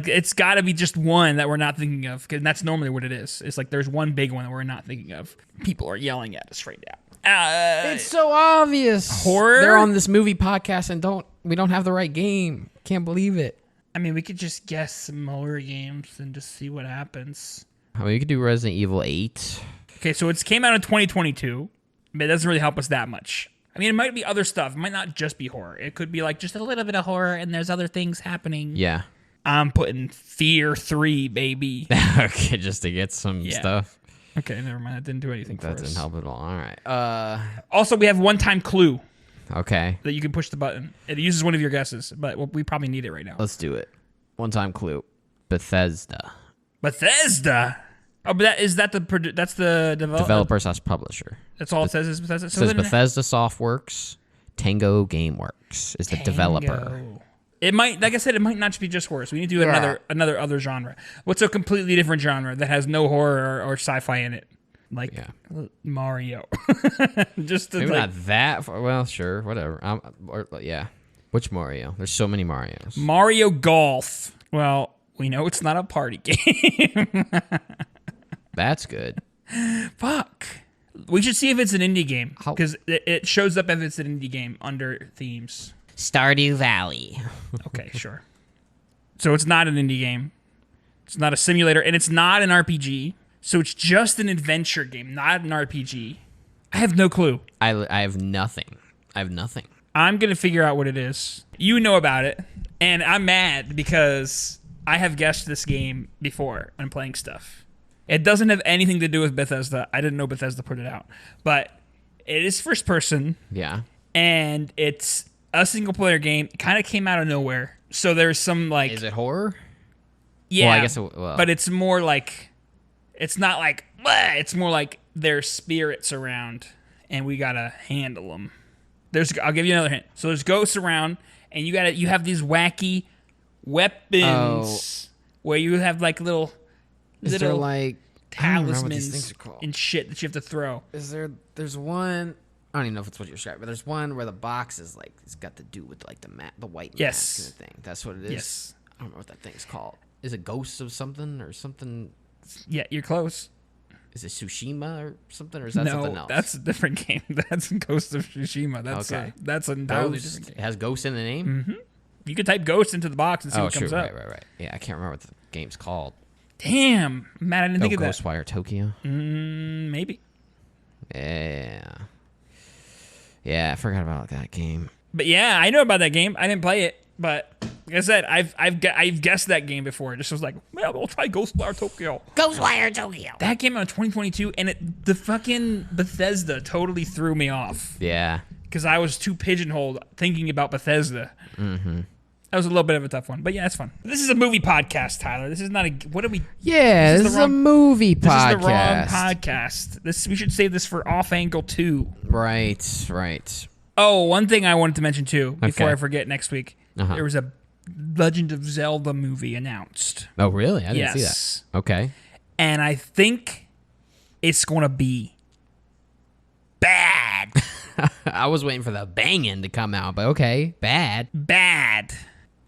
it's got to be just one that we're not thinking of, because that's normally what it is. It's like there's one big one that we're not thinking of. People are yelling at us right now. It's so obvious. Horror? They're on this movie podcast and we don't have the right game. Can't believe it. I mean, we could just guess some horror games and just see what happens. I mean, we could do Resident Evil 8. Okay, so it came out in 2022, but it doesn't really help us that much. I mean, it might be other stuff. It might not just be horror. It could be like just a little bit of horror and there's other things happening. Yeah. I'm putting Fear 3, baby. Okay, just to get some stuff. Okay, never mind. That didn't do anything for us. That didn't help at all. All right. Also, we have one-time clue. Okay. That you can push the button. It uses one of your guesses, but we probably need it right now. Let's do it. One-time clue. Bethesda. Bethesda? Oh, but that's the developer/publisher. That's all it says is Bethesda. It says Bethesda Softworks, Tango Gameworks is the developer. It might, like I said, it might not be just horror. So we need to do another other genre. What's a completely different genre that has no horror or sci-fi in it? Like Mario. Just maybe not that far. Well, sure, whatever. Which Mario? There's so many Marios. Mario Golf. Well, we know it's not a party game. That's good. Fuck. We should see if it's an indie game, because it shows up if it's an indie game under themes. Stardew Valley. Okay, sure. So it's not an indie game. It's not a simulator, and it's not an RPG. So it's just an adventure game, not an RPG. I have no clue. I have nothing. I'm going to figure out what it is. You know about it, and I'm mad because I have guessed this game before when playing stuff. It doesn't have anything to do with Bethesda. I didn't know Bethesda put it out. But it is first person. Yeah. And it's a single player game. It kind of came out of nowhere. So there's some like... Is it horror? Yeah. Well, I guess but it's more like... It's not like... Bleh, it's more like there's spirits around and we got to handle them. I'll give you another hint. So there's ghosts around and you have these wacky weapons where you have like little... Is there like don't remember what these things talismans are called. and shit that you have to throw. There's one. I don't even know if it's what you're describing, but there's one where the box is like it's got to do with like the white Yes. mask kind of thing. That's what it is. Yes. I don't know what that thing's called. Is it Ghosts of something or something? Yeah, you're close. Is it Tsushima or something, or is that something No, else? that's a different game. That's Ghost of Tsushima. That's an entirely Ghost. different It game. has Ghost in the name. You could type Ghost into the box and see what comes up. Right. Yeah, I can't remember what the game's called. Damn, Matt, I didn't think of that. Ghostwire Tokyo. Maybe. Yeah. Yeah, I forgot about that game. But yeah, I know about that game. I didn't play it, but like I said, I've guessed that game before. It just was like, well, we'll try Ghostwire Tokyo. Ghostwire Tokyo. That came out in 2022, and the fucking Bethesda totally threw me off Yeah. because I was too pigeonholed thinking about Bethesda. Mm-hmm. That was a little bit of a tough one, but yeah, it's fun. This is a movie podcast, Tyler. This is not a. What are we? Yeah, this is a movie podcast. This is the wrong podcast. We should save this for Off Angle 2. Right. Oh, one thing I wanted to mention too before Okay. I forget next week. Uh-huh. There was a Legend of Zelda movie announced. Oh, really? I didn't see that. Okay. And I think it's going to be bad. I was waiting for the banging to come out, but okay. Bad.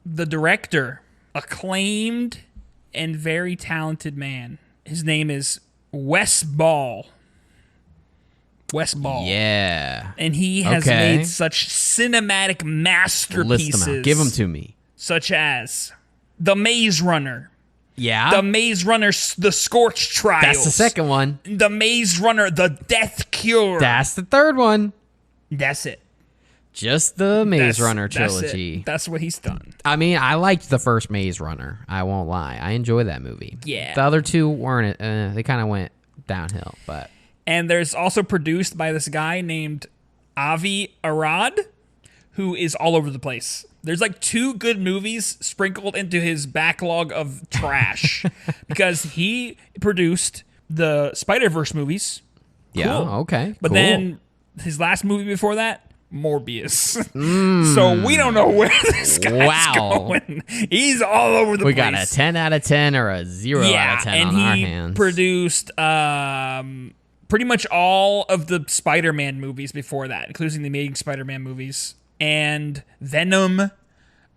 The director, acclaimed and very talented man. His name is Wes Ball. Yeah. And he has Okay. made such cinematic List masterpieces. them out. Give them to me. Such as The Maze Runner. Yeah. The Maze Runner, The Scorch Trials. That's the second one. The Maze Runner, The Death Cure. That's the third one. That's it. Just the Maze Runner That's it. trilogy. That's what he's done. I mean, I liked the first Maze Runner. I won't lie. I enjoyed that movie. Yeah. The other two weren't. They kind of went downhill, but And there's also produced by this guy named Avi Arad, who is all over the place. There's like 2 good movies sprinkled into his backlog of trash because he produced the Spider-Verse movies. yeah, Cool. okay. But cool. then his last movie before that, Morbius. So we don't know where this guy's Wow. going. He's all over the we place. got a 10 out of 10 or a 0 out of 10 and on our he hands. produced pretty much all of the Spider-Man movies before that, including the Amazing Spider-Man movies and Venom.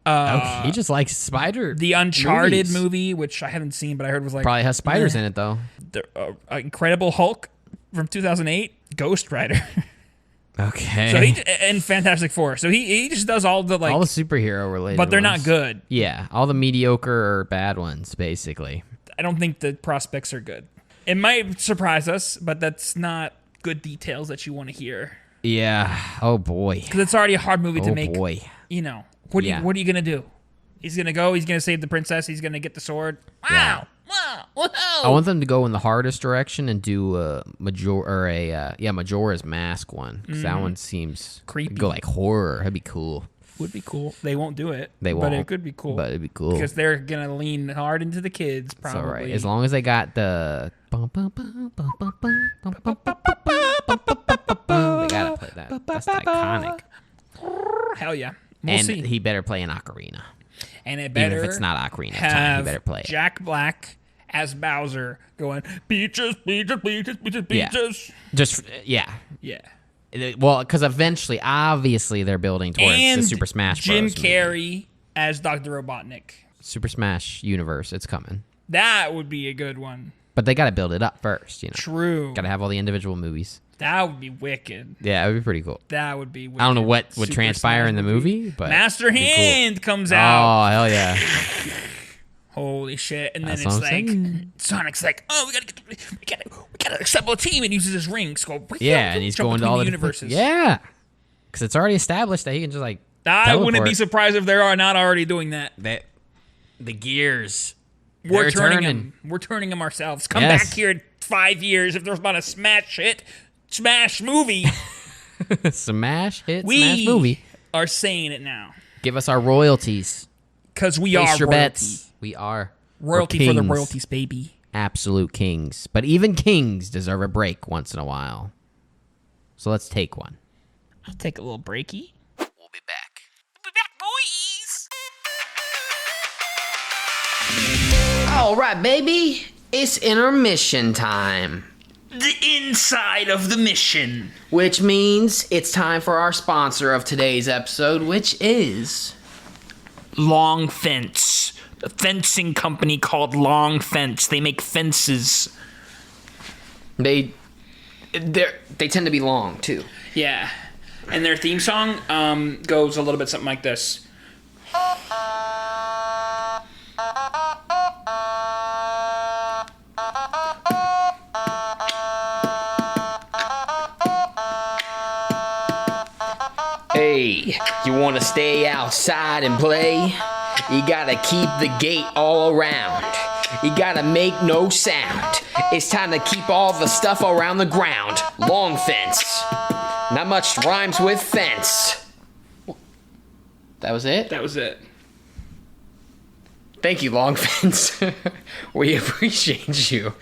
Okay, he just likes spider. The Uncharted movies. movie, which I haven't seen, but I heard was like Probably has spiders in it, though. The Incredible Hulk from 2008, Ghost Rider. Okay. So and Fantastic Four. So he just does all the like, all the superhero related but they're not ones. good. Yeah, all the mediocre or bad ones, basically. I don't think the prospects are good. It might surprise us, but that's not good details that you want to hear. Yeah. Oh, boy. Because it's already a hard movie to Oh, make. boy. You know, what are you going to do? He's going to go, he's going to save the princess, he's going to get the sword. Wow. Wow. I want them to go in the hardest direction and do a Majora's Mask one, because that one seems Creepy. Go like horror. That'd be cool. Would be cool. They won't do it. They won't. But it could be cool. But it'd be cool. Because they're going to lean hard into the kids, It's probably. all right. As long as they got the. They gotta play that. That's iconic. Hell yeah. We'll And see. he better play an ocarina. And it better Even if it's not Ocarina of Time, have he better play it. Jack Black as Bowser going, peaches, peaches, peaches, peaches, Yeah. peaches. Just, yeah. Yeah. Well, because eventually, obviously, they're building towards And the Super Smash Jim Bros. movie. Carrey as Dr. Robotnik. Super Smash universe, it's coming. That would be a good one. But they got to build it up first, you know. True. Got to have all the individual movies. That would be wicked. Yeah, it would be pretty cool. That would be wicked. I don't know what would Super transpire Smash in the movie, but Master it'd be cool. Hand comes out. Oh, hell yeah. Holy shit. And That's then it's what I'm like, saying. Sonic's like, oh, we gotta assemble a team, and uses his rings. Go, Yeah, and he's jump going to between all the the universes. Yeah. Because it's already established that he can just, like, I wouldn't be teleport. surprised if they are not already doing that. The gears. We're They're turning turning. them. We're turning them ourselves. Come Yes. back here in 5 years if there's not a smash movie. Smash hit, We smash movie. are saying it now Give us our royalties. because we Place are your royalty. bets. We are. Royalty We're for the kings. royalties, baby. Absolute kings. But even kings deserve a break once in a while. So let's take one. I'll take a little breaky. We'll be back. We'll be back, boys. All right, baby. It's intermission time. The inside of the mission. Which means it's time for our sponsor of today's episode, which is... Long Fence. A fencing company called Long Fence. They make fences. They tend to be long, too. Yeah. And their theme song goes a little bit something like this. Hey, you want to stay outside and play? You gotta keep the gate all around. You gotta make no sound. It's time to keep all the stuff around the ground. Long fence. Not much rhymes with fence. That was it? That was it. Thank you, Long Fence. We appreciate you.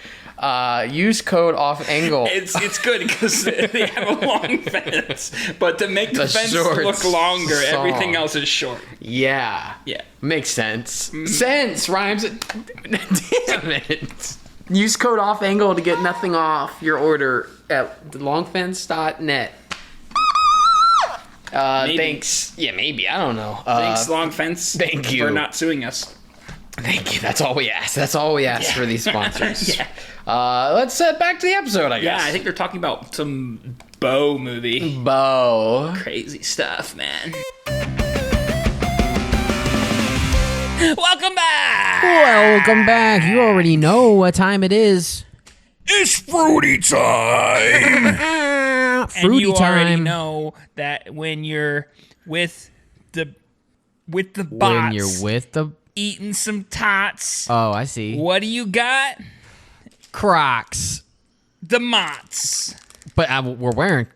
Use code OFFANGLE. It's good because they have a long fence, but to make the fence short look longer, song. Everything else is short. Yeah. Yeah. Makes sense. Sense rhymes. Damn it. Use code OFFANGLE to get nothing off your order at longfence.net. Thanks. Yeah, maybe. I don't know. Thanks, Long Fence. Thank you for not suing us. Thank you. That's all we ask. That's all we ask for these sponsors. Yeah. Let's back to the episode, I guess. Yeah, I think they're talking about some Beau movie. Beau. Crazy stuff, man. Welcome back! Welcome back. You already know what time it is. It's fruity time! Fruity and you time. already know that when you're with the bots, When you're with the... eating some tots, Oh, I see. what do you got? Crocs. The Motts. But we're wearing...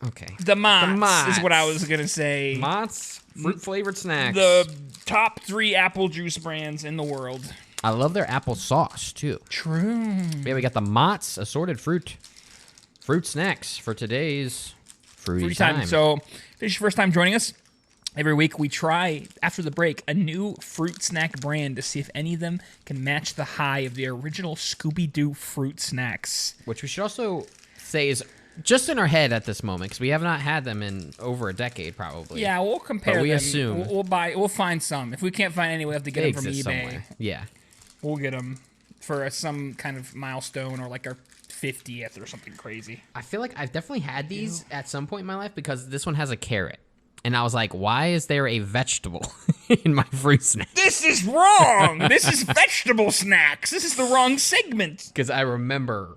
Okay. The Motts Motts. is what I was going to say. Motts. Fruit-flavored snacks. The top 3 apple juice brands in the world. I love their apple sauce, too. True. Yeah, we got the Motts assorted fruit snacks for today's fruity time. So, if this is your first time joining us, every week we try, after the break, a new fruit snack brand to see if any of them can match the high of the original Scooby-Doo fruit snacks. Which we should also say is just in our head at this moment, because we have not had them in over a decade, probably. Yeah, we'll compare But we them. assume. We'll find some. If we can't find any, we have to get They them from exist eBay. somewhere. Yeah. We'll get them for some kind of milestone or like our 50th or something crazy. I feel like I've definitely had these at some point in my life because this one has a carrot. And I was like, why is there a vegetable in my fruit snack? This is wrong. This is vegetable snacks. This is the wrong segment. Because I remember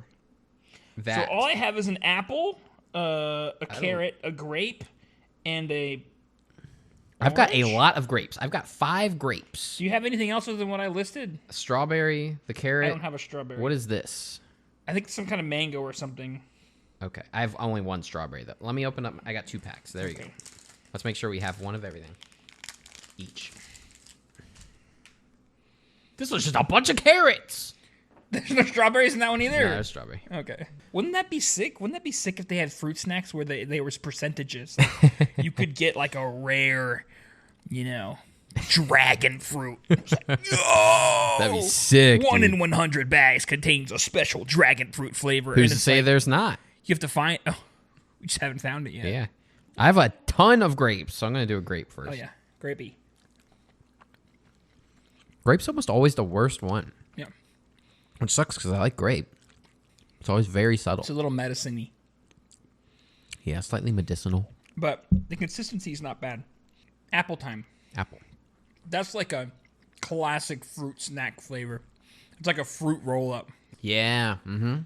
that. So all I have is an apple, a carrot, a grape, and a I've got a orange? lot of grapes. I've got 5 grapes. Do you have anything else other than what I listed? Strawberry, the carrot. I don't have a strawberry. What is this? I think some kind of mango or something. Okay. I have only 1 strawberry, though. Let me open up. I got 2 packs. There you go. Let's make sure we have 1 of everything. Each. This was just a bunch of carrots. There's no strawberries in that one either? No, there's strawberry. Okay. Wouldn't that be sick? Wouldn't that be sick if they had fruit snacks where they was percentages? You could get like a rare, dragon fruit. It's like, yo! That'd be sick, 1 dude. in 100 bags contains a special dragon fruit flavor. Who's and to it's say like, there's not? you have to find... Oh, we just haven't found it yet. Yeah. I have a ton of grapes, so I'm going to do a grape first. Oh, yeah. Grapey. Grape's almost always the worst one, Yeah. which sucks because I like grape. It's always very subtle. It's a little medicine-y. Yeah, slightly medicinal. But the consistency is not bad. Apple time. Apple. That's like a classic fruit snack flavor. It's like a fruit roll-up. Yeah. Mm-hmm.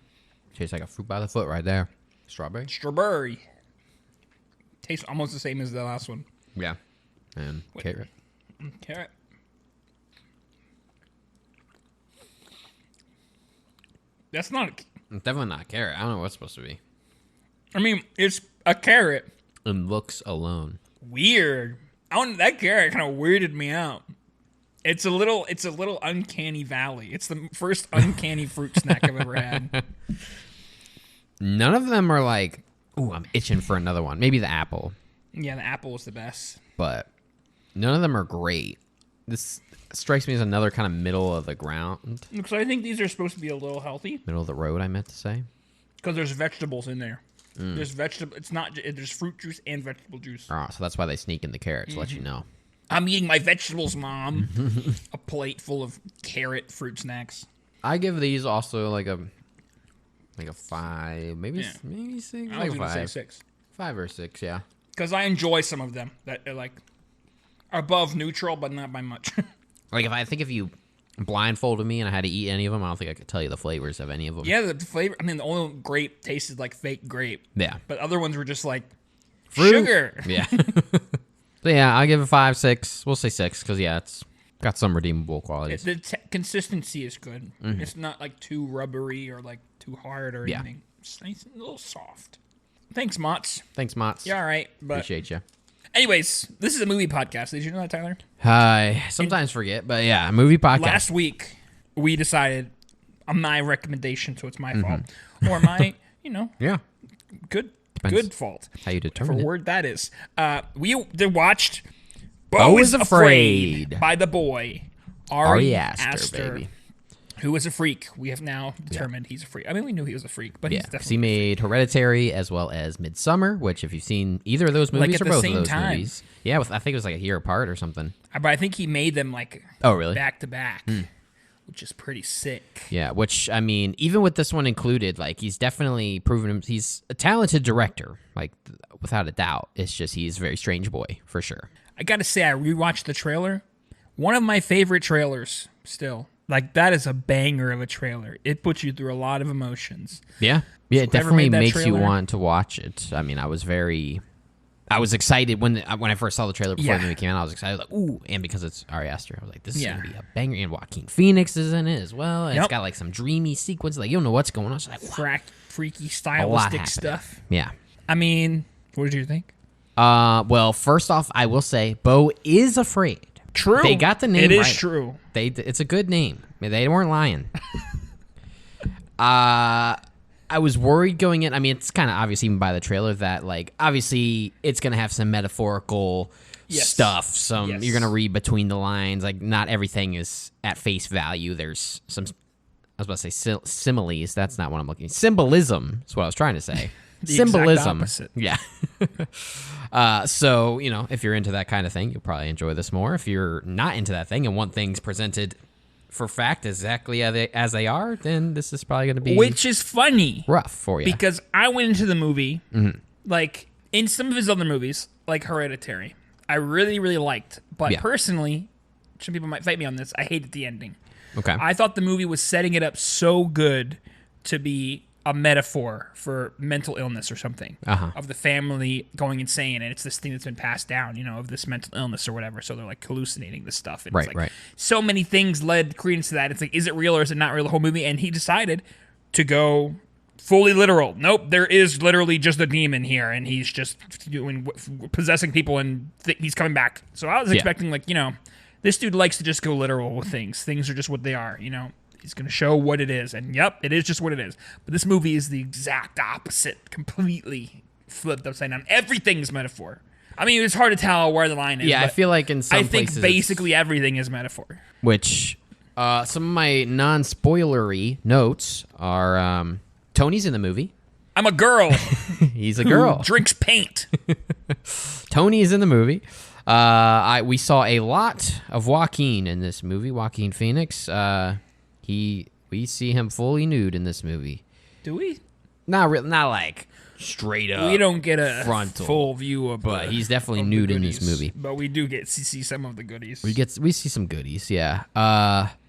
Tastes like a fruit by the foot right there. Strawberry? Strawberry. Tastes almost the same as the last one. Yeah. And carrot. Carrot. That's not... It's definitely not carrot. I don't know what it's supposed to be. I mean, it's a carrot. And looks alone. Weird. That carrot kind of weirded me out. It's a little uncanny valley. It's the first uncanny fruit snack I've ever had. None of them are like, ooh, I'm itching for another one. Maybe the apple. Yeah, the apple is the best. But none of them are great. this strikes me as another kind of middle of the ground. Because I think these are supposed to be a little healthy. Middle of the road, I meant to say. Because there's vegetables in there. There's vegetable. It's not. There's fruit juice and vegetable juice. Oh, so that's why they sneak in the carrots, let you know. I'm eating my vegetables, Mom. A plate full of carrot fruit snacks. I give these also like a 5, maybe 6. I was gonna say 6. 5 or 6, yeah. Because I enjoy some of them that are like above neutral, but not by much. Like if you blindfolded me and I had to eat any of them, I don't think I could tell you the flavors of any of them. Yeah, the flavor. I mean, the only grape tasted like fake grape. Yeah. But other ones were just like Fruit. sugar. Yeah. So yeah, I'll give it 5, 6. We'll say 6 because it's got some redeemable qualities. The consistency is good. It's not like too rubbery or like too hard or anything. It's nice and a little soft. Thanks, Motts. Thanks, Motts. Yeah, all right. But Appreciate you. anyways, this is a movie podcast. Did you know that, Tyler? I sometimes forget, but yeah, movie podcast. Last week, we decided on my recommendation, so it's my fault. Or my, Yeah. good Depends good fault. how you determine For it. word that is. We watched Beau Beau is is Afraid Afraid by the boy, Ari Aster, Aster, baby. who is a freak. We have now determined he's a freak. I mean, we knew he was a freak, but he's Yeah, 'cause definitely he made Hereditary as well as Midsommar, which if you've seen either of those movies at or the both same of those time. movies. Yeah, I think it was like a year apart or something. But I think he made them like Oh, really? back to back, which is pretty sick. Yeah, which, I mean, even with this one included, like, he's definitely proven him. He's a talented director, like, without a doubt. It's just he's a very strange boy, for sure. I gotta say, I rewatched the trailer. One of my favorite trailers still. Like, that is a banger of a trailer. It puts you through a lot of emotions. Yeah. Yeah, it whoever definitely made that makes you trailer- want to watch it. I mean, I was excited when I first saw the trailer before the movie came out. I was excited, like, ooh, and because it's Ari Aster, I was like, this is gonna be a banger. And Joaquin Phoenix is in it as well. And it's got like some dreamy sequence, like you don't know what's going on. It's like, wow, Freaky, a lot stylistic happening. stuff. Yeah. I mean, what did you think? Well, first off, I will say, Beau is Afraid. True. They got the name It is right. true. It's a good name. They weren't lying. I was worried going in. I mean, it's kind of obvious even by the trailer that, like, obviously it's going to have some metaphorical stuff. You're going to read between the lines. Like, not everything is at face value. There's some, I was about to say similes. That's not what I'm looking. Symbolism is what I was trying to say. The Symbolism. exact opposite. Yeah. So, if you're into that kind of thing, you'll probably enjoy this more. If you're not into that thing and want things presented for fact exactly as they are, then this is probably going to be Which is funny. rough for you. Because I went into the movie, like, in some of his other movies, like Hereditary, I really, really liked. But personally, some people might fight me on this, I hated the ending. Okay. I thought the movie was setting it up so good to be a metaphor for mental illness or something of the family going insane, and it's this thing that's been passed down, of this mental illness or whatever. So they're like hallucinating this stuff. And it's like, so many things led credence to that. It's like, is it real or is it not real? The whole movie, and he decided to go fully literal. Nope, there is literally just a demon here, and he's just possessing people, and he's coming back. So I was expecting, like, this dude likes to just go literal with things. Things are just what they are, He's going to show what it is. And, yep, it is just what it is. But this movie is the exact opposite. Completely flipped upside down. Everything's metaphor. I mean, it's hard to tell where the line is. Yeah, I feel like in some places... I think basically everything is metaphor. Which, some of my non-spoilery notes are... Tony's in the movie. I'm a girl. He's a girl. Drinks paint. Tony is in the movie. We saw a lot of Joaquin in this movie. Joaquin Phoenix. We see him fully nude in this movie. Do we? Not like straight up. We don't get a frontal, full view of, but he's definitely nude in this movie. But we do get to see some of the goodies. We see some goodies. Yeah.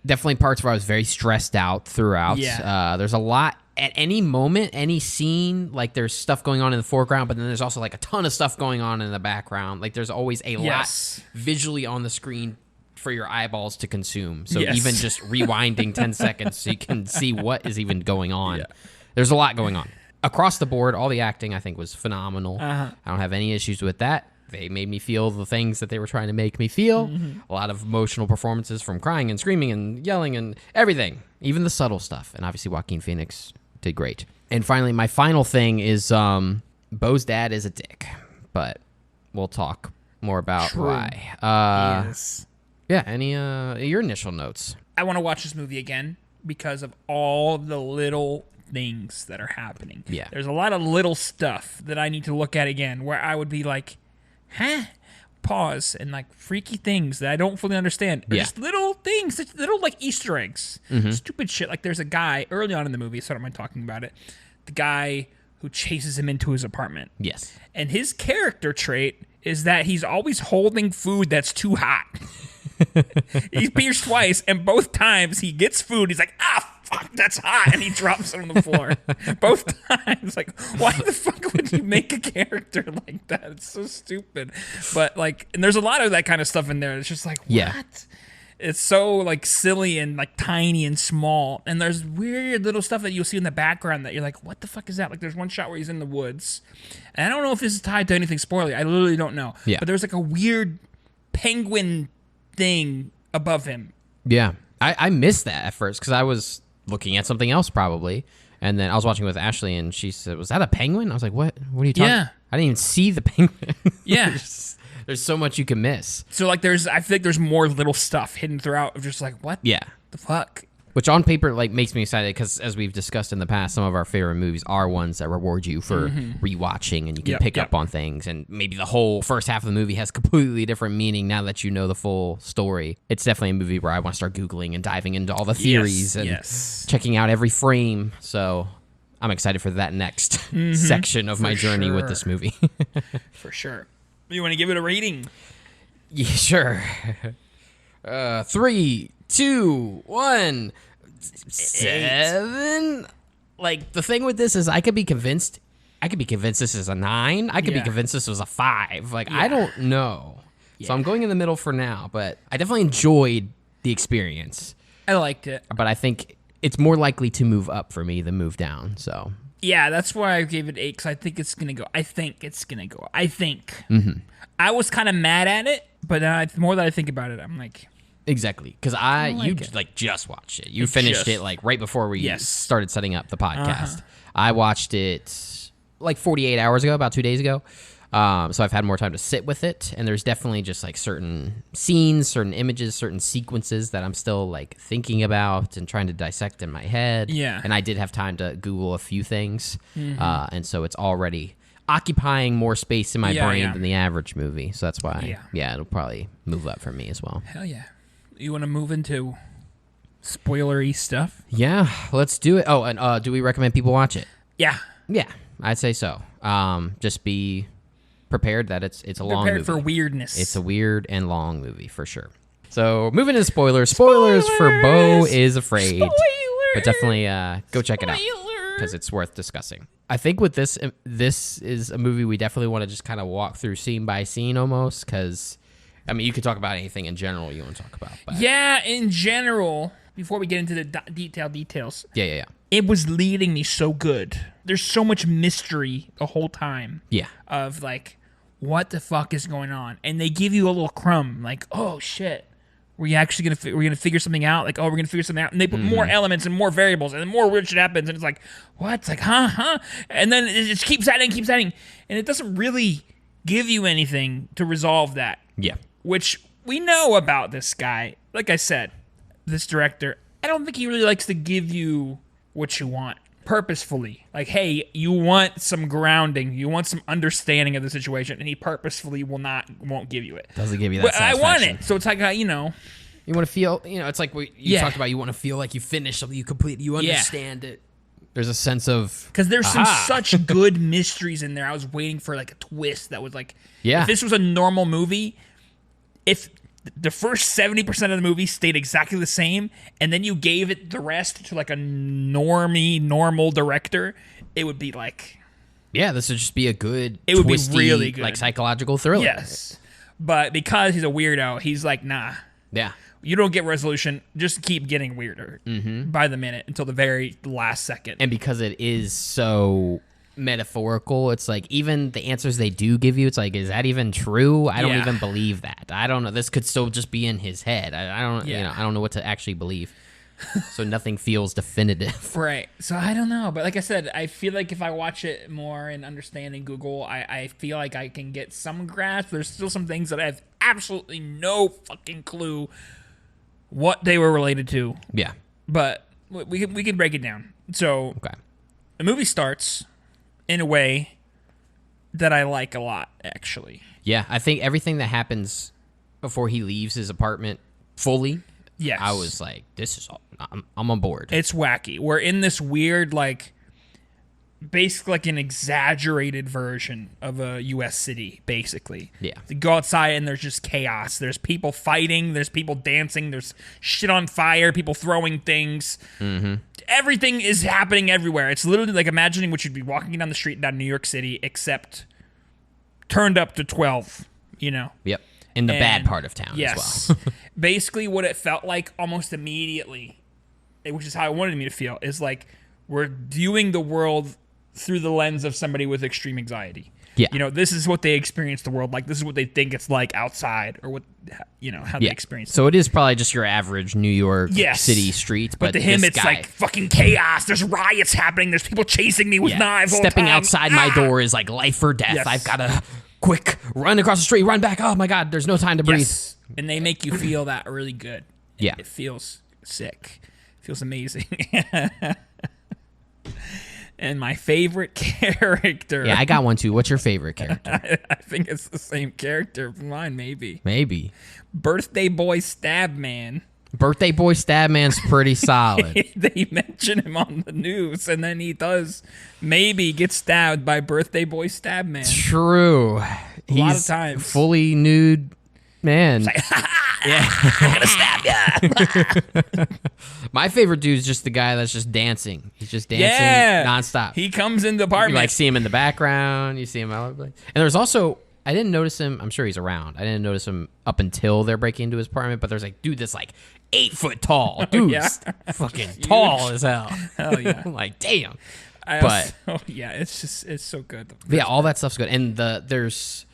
Definitely parts where I was very stressed out throughout. Yeah. There's a lot at any moment, any scene. Like there's stuff going on in the foreground, but then there's also like a ton of stuff going on in the background. Like there's always a lot visually on the screen for your eyeballs to consume. So even just rewinding 10 seconds so you can see what is even going on. Yeah. There's a lot going on. Across the board, all the acting I think was phenomenal. I don't have any issues with that. They made me feel the things that they were trying to make me feel. A lot of emotional performances from crying and screaming and yelling and everything. Even the subtle stuff. And obviously Joaquin Phoenix did great. And finally, my final thing is Beau's dad is a dick. But we'll talk more about why. Yes. Yeah. Any your initial notes? I want to watch this movie again because of all the little things that are happening. Yeah. There's a lot of little stuff that I need to look at again where I would be like, huh? Pause and like freaky things that I don't fully understand. Or just little things, little like Easter eggs. Stupid shit. Like there's a guy early on in the movie, so I don't mind talking about it. The guy who chases him into his apartment. Yes. And his character trait is that he's always holding food that's too hot. He's pierced twice, and both times he gets food, he's like, fuck, that's hot, and he drops it on the floor. Both times. Like, why the fuck would you make a character like that? It's so stupid. But, like, and there's a lot of that kind of stuff in there. It's just like, what? Yeah. It's so, like, silly and, like, tiny and small. And there's weird little stuff that you'll see in the background that you're like, what the fuck is that? Like, there's one shot where he's in the woods. And I don't know if this is tied to anything spoilery. I literally don't know. Yeah. But there's, like, a weird penguin thing above him. Yeah. I missed that at first because I was looking at something else probably. And then I was watching with Ashley, and she said, was that a penguin? I was like, what? What are you talking about? I didn't even see the penguin. Yeah. There's so much you can miss. So, like, I feel like there's more little stuff hidden throughout of just like, what the fuck? Which on paper, like, makes me excited because, as we've discussed in the past, some of our favorite movies are ones that reward you for rewatching, and you can pick up on things. And maybe the whole first half of the movie has completely different meaning now that you know the full story. It's definitely a movie where I want to start Googling and diving into all the theories and checking out every frame. So I'm excited for that next section of my journey with this movie. For sure. You want to give it a rating? Yeah, sure. 3, 2, 1, 7. Like, the thing with this is I could be convinced this is a 9. I could be convinced this was a 5. Like, I don't know. So I'm going in the middle for now, but I definitely enjoyed the experience. I liked it. But I think it's more likely to move up for me than move down, so. Yeah, that's why I gave it 8, because I think it's going to go. I think. I was kind of mad at it, but the more that I think about it, I'm like... Exactly, because you just watched it. You finished it like right before we started setting up the podcast. I watched it like 48 hours ago, about 2 days ago. So I've had more time to sit with it, and there's definitely just like certain scenes, certain images, certain sequences that I'm still like thinking about and trying to dissect in my head. Yeah. And I did have time to Google a few things, and so it's already occupying more space in my brain than the average movie. So that's why, it'll probably move up for me as well. Hell yeah. You want to move into spoilery stuff? Yeah, let's do it. Oh, and do we recommend people watch it? Yeah. Yeah, I'd say so. Just be prepared that it's a long movie. Prepared for weirdness. It's a weird and long movie for sure. So moving into spoilers. Spoilers for Beau is Afraid. Spoilers! But definitely go check it out because it's worth discussing. I think with this is a movie we definitely want to just kind of walk through scene by scene almost because... I mean, you could talk about anything in general you want to talk about. But. Yeah, in general, before we get into the details. Yeah. It was leading me so good. There's so much mystery the whole time. Yeah. Of, like, what the fuck is going on? And they give you a little crumb, like, oh, shit. We're actually gonna figure something out? Like, oh, we're going to figure something out. And they put more elements and more variables, and then more weird shit happens. And it's like, what? It's like, huh? And then it just keeps adding. And it doesn't really give you anything to resolve that. Yeah. Which we know about this guy. Like I said, this director, I don't think he really likes to give you what you want purposefully. Like, hey, you want some grounding, you want some understanding of the situation, and he purposefully won't give you it. Doesn't give you that satisfaction. I want it. So it's like, you want to feel, it's like what you talked about. You want to feel like you finished something, you complete, you understand it. There's a sense of... Because there's some such good mysteries in there. I was waiting for, like, a twist that was like... Yeah. If this was a normal movie... If the first 70% of the movie stayed exactly the same, and then you gave it the rest to like a normal director, it would be like... Yeah, this would just be a good, it would twisty, be really good. Like psychological thriller. Yes. But because he's a weirdo, he's like, nah. Yeah. You don't get resolution. Just keep getting weirder by the minute until the very last second. And because it is so... metaphorical, it's like even the answers they do give you, it's like, is that even true? I don't even believe that. I don't know. This could still just be in his head. I don't I don't know what to actually believe. so nothing feels definitive. Right. So I don't know. But like I said, I feel like if I watch it more and understanding Google, I feel like I can get some grasp. There's still some things that I have absolutely no fucking clue what they were related to. Yeah. But we can break it down. So Okay. the movie starts in a way that I like a lot, actually. Yeah, I think everything that happens before he leaves his apartment fully, Yes. I was like, this is all, I'm on board. It's wacky. We're in this weird, like, basically like an exaggerated version of a U.S. city, basically. Yeah. You go outside and there's just chaos. There's people fighting. There's people dancing. There's shit on fire. People throwing things. Mm-hmm. Everything is happening everywhere. It's literally like imagining what you'd be walking down the street down New York City, except turned up to 12, you know? Yep. In the bad part of town as well. Basically what it felt like almost immediately, which is how I wanted me to feel, is like we're viewing the world through the lens of somebody with extreme anxiety. Yeah. You know, this is what they experience the world like. This is what they think it's like outside, or what, you know, how they experience it. So it is probably just your average New York City street. But to him, this it's guy, like fucking chaos. There's riots happening. There's people chasing me with knives. stepping all the time. outside my door is like life or death. Yes. I've got to quick run across the street, run back. Oh my God, there's no time to breathe. Yes. And they make you feel that really good. Yeah. It feels sick. It feels amazing. And my favorite character. Yeah, I got one too. What's your favorite character? I think it's the same character of mine, maybe. Maybe. Birthday Boy Stab Man. Birthday Boy Stabman's pretty solid. They mention him on the news, and then he does maybe get stabbed by Birthday Boy Stab Man. True. A lot of times. Fully nude man. I'm gonna stab ya. My favorite dude is just the guy that's just dancing. He's just dancing nonstop. He comes in the You apartment. like see him in the background. You see him all over the place. And there's also, I didn't notice him. I'm sure he's around. I didn't notice him up until they're breaking into his apartment. But there's like dude that's like 8 foot tall. Dude's fucking tall as hell. Hell yeah. I'm like damn. It's so good. Yeah, all that stuff's good. And there's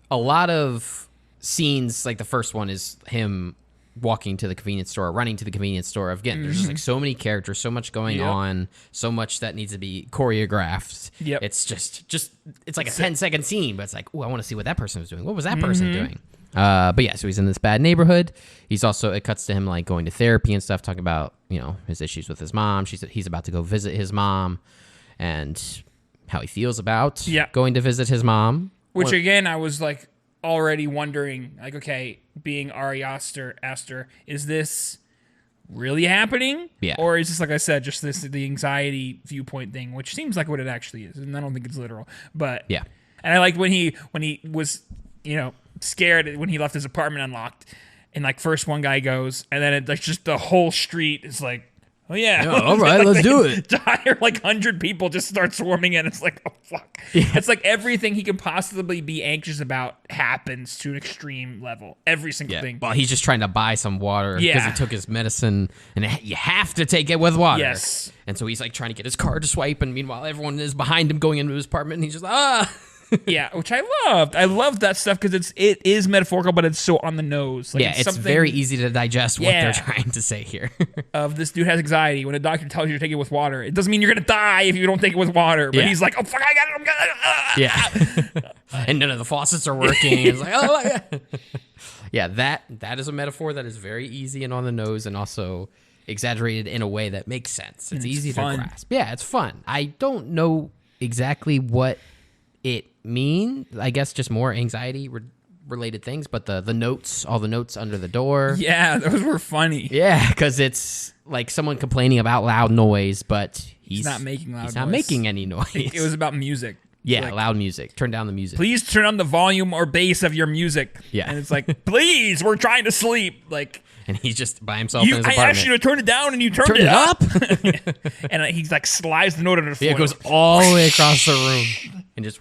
a lot of scenes, like the first one is him walking to the convenience store, running to the convenience store. Again, there's just like so many characters, so much going on, so much that needs to be choreographed. Yep. It's just it's like a 10-second scene, but it's like, oh, I want to see what that person was doing. What was that person doing? But yeah, so he's in this bad neighborhood. He's also, it cuts to him like going to therapy and stuff, talking about, you know, his issues with his mom. He's about to go visit his mom and how he feels about going to visit his mom. Which again, I was like already wondering, like, okay, being Ari Aster, is this really happening? Yeah. Or is this, like I said, just the anxiety viewpoint thing, which seems like what it actually is, and I don't think it's literal. But yeah. And I liked when he was, you know, scared when he left his apartment unlocked, and like first one guy goes, and then it like just the whole street is like, oh yeah, all right, let's do it. Entire like 100 people just start swarming in. It's like, oh fuck. Yeah. It's like everything he can possibly be anxious about happens to an extreme level. Every single thing. Well, he's just trying to buy some water because he took his medicine, and you have to take it with water. Yes. And so he's like trying to get his card to swipe, and meanwhile everyone is behind him going into his apartment, and he's just Yeah, which I loved. I loved that stuff because it is metaphorical, but it's so on the nose. Like, yeah, it's very easy to digest what they're trying to say here. Of this dude has anxiety. When a doctor tells you to take it with water, it doesn't mean you're gonna die if you don't take it with water. But he's like, oh fuck, I got it. I'm gonna. And none of the faucets are working. It's like, oh yeah, that is a metaphor that is very easy and on the nose, and also exaggerated in a way that makes sense. It's easy to grasp. Yeah, it's fun. I don't know exactly what it mean. I guess just more anxiety related things, but the notes, all the notes under the door. Yeah, those were funny. Yeah, because it's like someone complaining about loud noise, but he's not making loud noise. He's not making any noise. It was about music. Yeah, like, loud music. Turn down the music. Please turn on the volume or bass of your music. Yeah. And it's like, please, we're trying to sleep. Like, and he's just by himself in his apartment. I asked you to turn it down, and you turned it up. And he's like slides the note on the floor. Yeah, it goes all the way across the room, and just.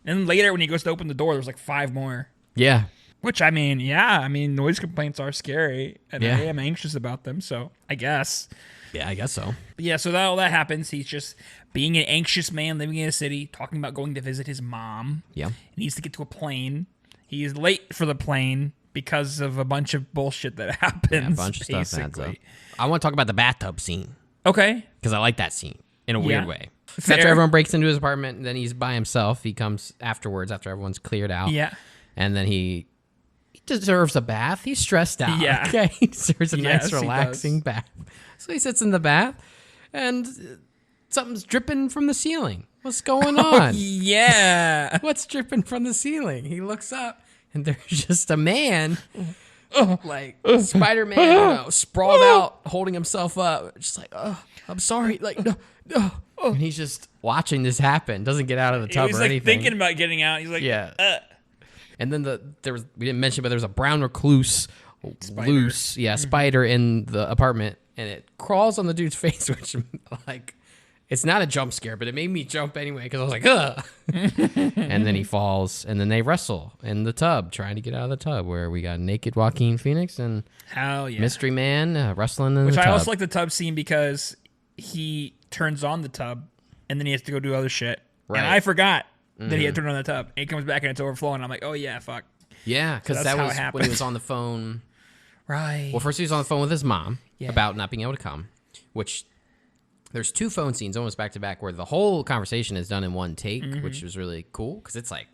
And then later, when he goes to open the door, there's like 5 more. Yeah. Which I mean, noise complaints are scary, and I am anxious about them. So I guess. Yeah, I guess so. But yeah, so all that happens. He's just being an anxious man living in a city, talking about going to visit his mom. Yeah. He needs to get to a plane. He is late for the plane because of a bunch of bullshit that happens. Yeah, a bunch of stuff adds up. I want to talk about the bathtub scene. Okay. Because I like that scene in a weird way. Fair. After everyone breaks into his apartment, and then he's by himself. He comes afterwards after everyone's cleared out. Yeah. And then he deserves a bath. He's stressed out. Yeah. Okay. He deserves a Yes, nice, he relaxing bath. So he sits in the bath, and something's dripping from the ceiling. What's going on? Yeah. What's dripping from the ceiling? He looks up, and there's just a man, like Spider-Man, sprawled out, holding himself up, just like, oh, I'm sorry, like, no. And he's just watching this happen. Doesn't get out of the tub He's or like anything. thinking about getting out. He's like, Yeah. And then we didn't mention, but there was a brown recluse, spider in the apartment, and it crawls on the dude's face, which like. It's not a jump scare, but it made me jump anyway because I was like, ugh. And then he falls, and then they wrestle in the tub, trying to get out of the tub, where we got naked Joaquin Phoenix and Hell yeah. Mystery Man wrestling in Which the tub. I also like the tub scene because he turns on the tub, and then he has to go do other shit. Right. And I forgot that he had turned on the tub. And he comes back, and it's overflowing. I'm like, oh, yeah, fuck. Yeah, because that's that how it was when happened. he was on the phone. Right. Well, first he was on the phone with his mom Yeah. about not being able to come, which there's 2 phone scenes almost back to back where the whole conversation is done in one take, which was really cool because it's like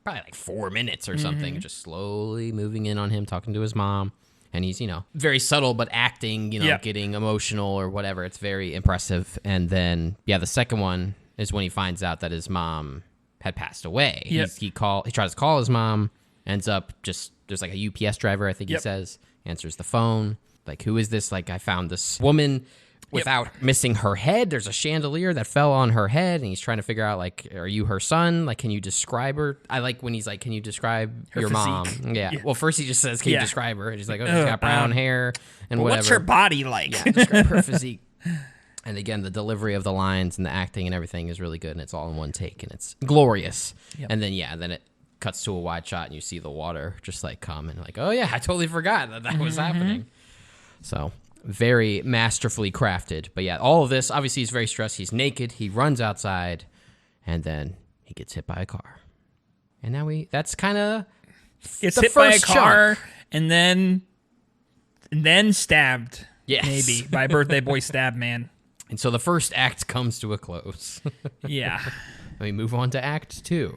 probably like 4 minutes or something, just slowly moving in on him talking to his mom. And he's, very subtle, but acting, getting emotional or whatever. It's very impressive. And then, the second one is when he finds out that his mom had passed away. Yep. He tries to call his mom, ends up there's like a UPS driver, I think he says, answers the phone. Like, who is this? Like, I found this woman without missing her head. There's a chandelier that fell on her head, and he's trying to figure out, like, are you her son? Like, can you describe her? I like when he's like, can you describe Her your physique. mom? Yeah. Well, first he just says, can you describe her? And he's like, oh, she's got brown hair and But whatever. what's her body like? Yeah, describe her physique. And again, the delivery of the lines and the acting and everything is really good, and it's all in one take, and it's glorious. Yep. And then, then it cuts to a wide shot, and you see the water just, like, come, and like, oh, yeah, I totally forgot that was happening. So, very masterfully crafted. But, all of this, obviously, he's very stressed. He's naked. He runs outside, and then he gets hit by a car. And now that's kind of Gets the hit by a first car and then stabbed. Yes. Maybe by a birthday boy stab man. And so the first act comes to a close. Yeah. And we move on to act 2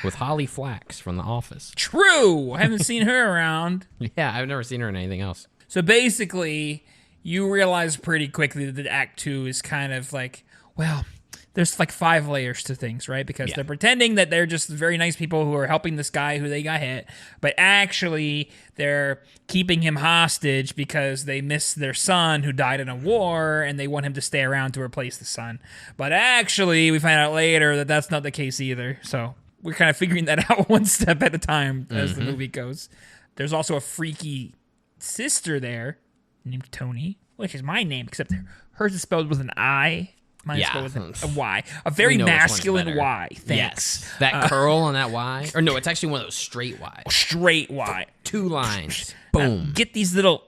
with Holly Flax from The Office. True. I haven't seen her around. Yeah, I've never seen her in anything else. So basically, you realize pretty quickly that Act 2 is kind of like, well, there's like 5 layers to things, right? Because they're pretending that they're just very nice people who are helping this guy who they got hit, but actually they're keeping him hostage because they miss their son who died in a war, and they want him to stay around to replace the son. But actually, we find out later that that's not the case either. So we're kind of figuring that out one step at a time as the movie goes. There's also a freaky sister there named Tony, which is my name, except hers is spelled with an I. Mine's spelled with a Y. A very masculine Y. Thanks. Yes. That curl on that Y. Or no, it's actually one of those straight Ys. Straight Y. 2 lines. Boom. Get these little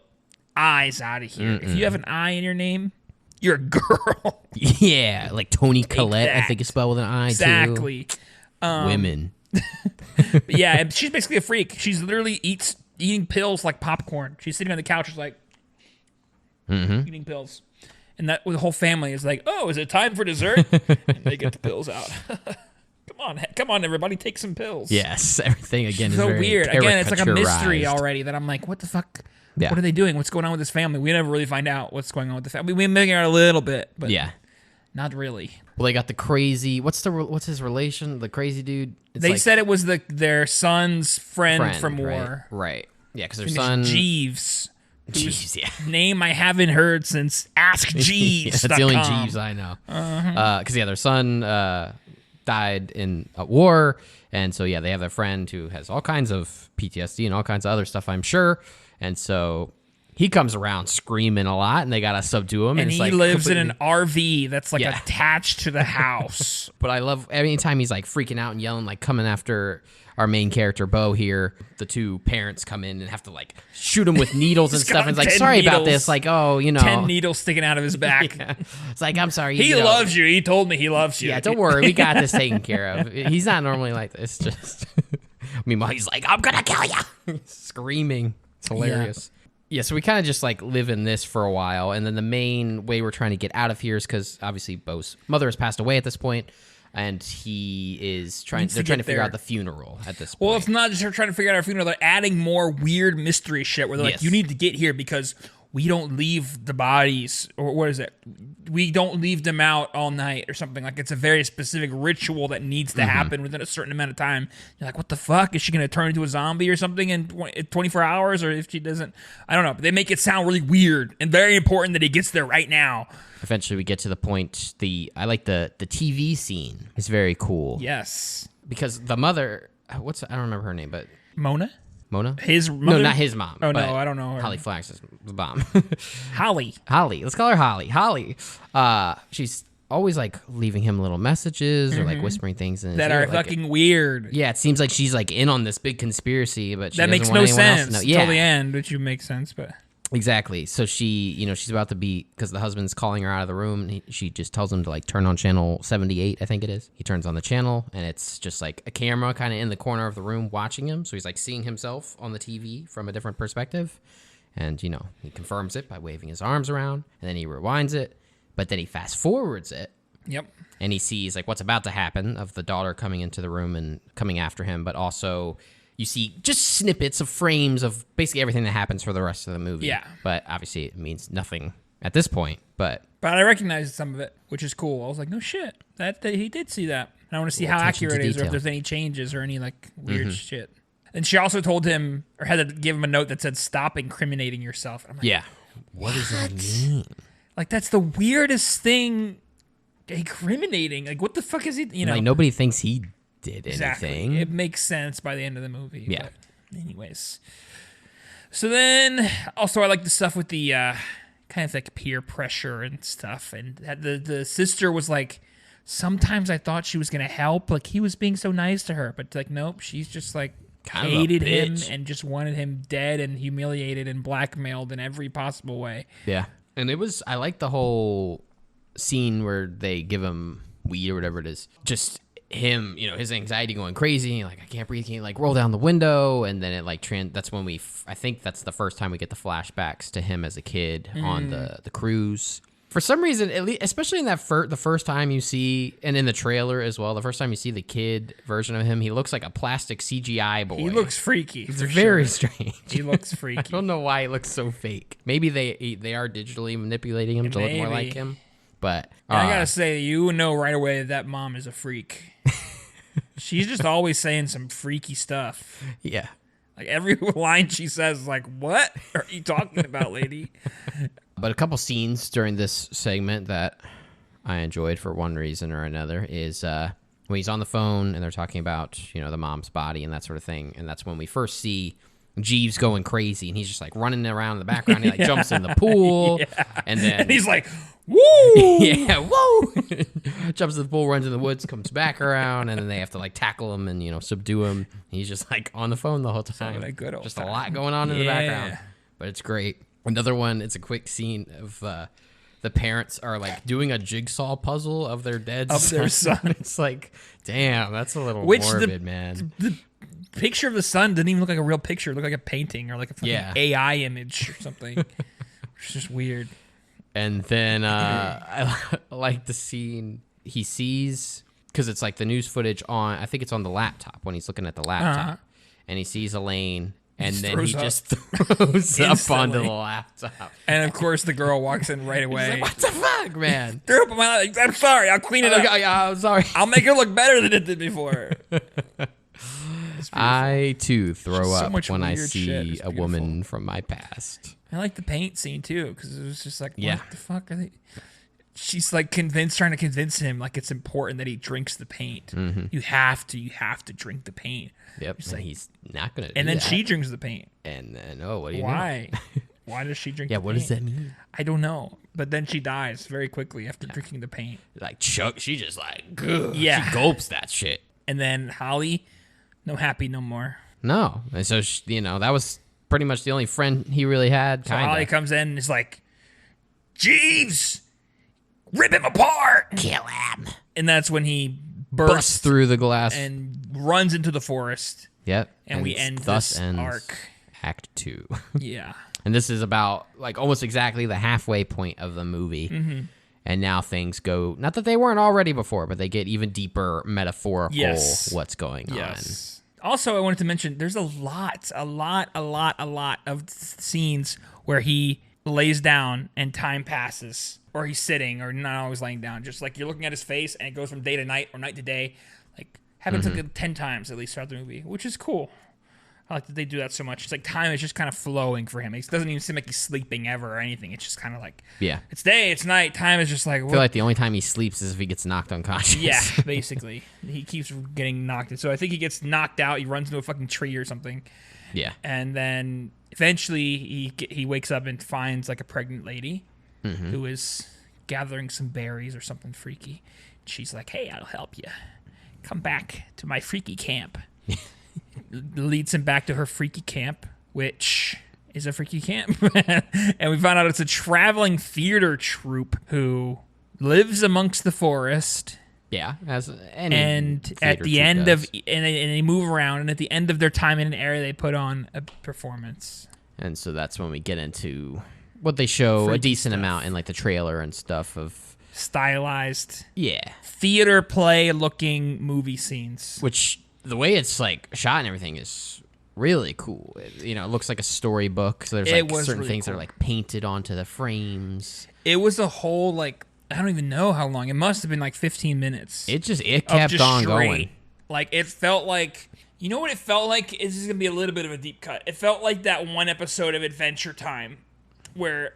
I's out of here. If you have an I in your name, you're a girl. Yeah, like Toni Collette, I think is spelled with an I, exactly. too. Women. Yeah, and she's basically a freak. She's literally eating pills like popcorn. She's sitting on the couch, just like eating pills. And that the whole family is like, oh, is it time for dessert? And they get the pills out. Come on, everybody, take some pills. Yes, everything again So is very weird. Again, it's like a mystery caricaturized. already that I'm like, what the fuck? Yeah. What are they doing? What's going on with this family? We never really find out what's going on with the family. We're making out a little bit, but not really. Well, they got the crazy. What's his relation? The crazy dude. It's They like said it was their son's friend from right? war. Right. Yeah, because their His son. name's Jeeves. Jeeves, yeah. Name I haven't heard since Ask Jeeves. That's the only Jeeves I know. Because their son died in a war, and so they have their friend who has all kinds of PTSD and all kinds of other stuff, I'm sure, and so he comes around screaming a lot, and they gotta subdue him. And it's he like lives in an RV that's like Yeah. attached to the house. But I love anytime he's like freaking out and yelling, like coming after our main character Beau here. The 2 parents come in and have to like shoot him with needles and He's stuff. got And it's like, 10 sorry about needles. this. Like, 10 needles sticking out of his back. Yeah. It's like, I'm sorry. He loves you. He told me he loves you. Yeah, don't worry. We got this taken care of. He's not normally like this. Just Meanwhile, he's like, I'm gonna kill you, screaming. It's hilarious. Yeah, so we kind of just like live in this for a while, and then the main way we're trying to get out of here is because obviously Beau's mother has passed away at this point, and he is trying. They're trying to figure out the funeral at this point. Well, it's not just trying to figure out our funeral. They're adding more weird mystery shit where they're like, you need to get here because we don't leave the bodies, or what is it? We don't leave them out all night or something. Like, it's a very specific ritual that needs to happen within a certain amount of time. You're like, what the fuck? Is she going to turn into a zombie or something in 24 hours? Or if she doesn't, I don't know. But they make it sound really weird and very important that he gets there right now. Eventually we get to the point, I like the TV scene. It's very cool. Yes. Because the mother, I don't remember her name, but... Mona? His mother? No, not his mom. Oh, no, I don't know her. Holly Flax's mom. Holly. Let's call her Holly. Holly. She's always like leaving him little messages or like whispering things in his that ear, are like, fucking weird. Yeah, it seems like she's like in on this big conspiracy, but she that doesn't makes want no anyone else to sense know. until the end, which would make sense, but... Exactly. So she's about to be, because the husband's calling her out of the room, and she just tells him to like turn on channel 78, I think it is. He turns on the channel, and it's just like a camera kind of in the corner of the room watching him. So he's like seeing himself on the TV from a different perspective. And, he confirms it by waving his arms around, and then he rewinds it, but then he fast forwards it. Yep. And he sees like what's about to happen of the daughter coming into the room and coming after him, but also... You see just snippets of frames of basically everything that happens for the rest of the movie. Yeah. But obviously it means nothing at this point. But I recognized some of it, which is cool. I was like, no shit. That he did see that. And I want to see how accurate it is or if there's any changes or any like weird shit. And she also told him or had to give him a note that said, stop incriminating yourself. I'm like, yeah. What does that mean? Like, that's the weirdest thing. Incriminating. Like, what the fuck is he? Like nobody thinks he did exactly. anything. It makes sense by the end of the movie. Yeah. But anyways. So then, also I like the stuff with the kind of like peer pressure and stuff. And the sister was like, sometimes I thought she was going to help. Like, he was being so nice to her. But like, nope, she's just like kind hated him and just wanted him dead and humiliated and blackmailed in every possible way. Yeah. And I like the whole scene where they give him weed or whatever it is. Just... him, his anxiety going crazy, like I can't breathe, can you like roll down the window? And then it like that's when I think that's the first time we get the flashbacks to him as a kid on the cruise. For some reason, at least, especially in that the first time you see, and in the trailer as well, the first time you see the kid version of him, he looks like a plastic CGI boy. He looks freaky. It's very strange. He looks freaky. I don't know why he looks so fake. Maybe they are digitally manipulating him to look more like him. But I gotta say, you know right away that mom is a freak. She's just always saying some freaky stuff. Yeah. Like every line she says is like, what are you talking about, lady? But a couple scenes during this segment that I enjoyed for one reason or another is when he's on the phone and they're talking about, the mom's body and that sort of thing. And that's when we first see Jeeves going crazy, and he's just like running around in the background. He like jumps in the pool, and then he's like, "Woo!" Yeah, woo! Jumps in the pool, runs in the woods, comes back around, and then they have to like tackle him and subdue him. He's just like on the phone the whole time. Just a lot going on in the background, but it's great. Another one, it's a quick scene of the parents are like doing a jigsaw puzzle of their dead their son. It's like, damn, that's a little morbid, man. The picture of the son didn't even look like a real picture. It looked like a painting or like a fucking AI image or something. It's just weird. And then I like the scene he sees, because it's like the news footage on, I think it's on the laptop when he's looking at the laptop, and he sees Elaine, and then he just throws up onto the laptop. And of course the girl walks in right away. He's like, what the fuck, man? Threw up on my laptop. I'm sorry, I'll clean it up. I'm sorry. I'll make it look better than it did before. I too throw up when I see a woman from my past. I like the paint scene too, because it was just like, what the fuck are they? She's like trying to convince him like it's important that he drinks the paint. Mm-hmm. You have to drink the paint. Yep. And like, he's not gonna. And then that. She drinks the paint. And then what do you Why? Why does she drink? Yeah. The What paint? does that mean? I don't know. But then she dies very quickly after drinking the paint. Like Chuck, she just like she gulps that shit. And then Holly, no happy no more. No, and so that was pretty much the only friend he really had. So Holly comes in and is like, Jeeves, rip him apart, kill him. And that's when he bursts through the glass and runs into the forest. Yep. And we end thus this ends arc. Act 2. Yeah. And this is about like almost exactly the halfway point of the movie. Mm-hmm. And now things go, not that they weren't already before, but they get even deeper metaphorical what's going on. Also, I wanted to mention there's a lot of scenes where he lays down and time passes, or he's sitting, or not always laying down. Just like you're looking at his face and it goes from day to night or night to day. Like happens like 10 times at least throughout the movie, which is cool. I like that they do that so much. It's like time is just kind of flowing for him. It doesn't even seem like he's sleeping ever or anything. It's just kind of like, it's day, it's night. Time is just like, I feel like the only time he sleeps is if he gets knocked unconscious. Yeah, basically. He keeps getting knocked. So I think he gets knocked out. He runs into a fucking tree or something. Yeah. And then eventually he wakes up and finds like a pregnant lady who is gathering some berries or something freaky. She's like, hey, I'll help you. Come back to my freaky camp. Leads him back to her freaky camp, which is a freaky camp. And we find out it's a traveling theater troupe who lives amongst the forest. Yeah, as any and at the end does. And they move around, and at the end of their time in an area, they put on a performance. And so that's when we get into what they show freaky a decent amount in like the trailer and stuff of stylized, theater play looking movie scenes, which. The way it's like shot and everything is really cool. It looks like a storybook. So there's like certain things that are like painted onto the frames. It was a whole like I don't even know how long. It must have been like 15 minutes. It kept on going. Like it felt like what it felt like. This is gonna be a little bit of a deep cut. It felt like that one episode of Adventure Time where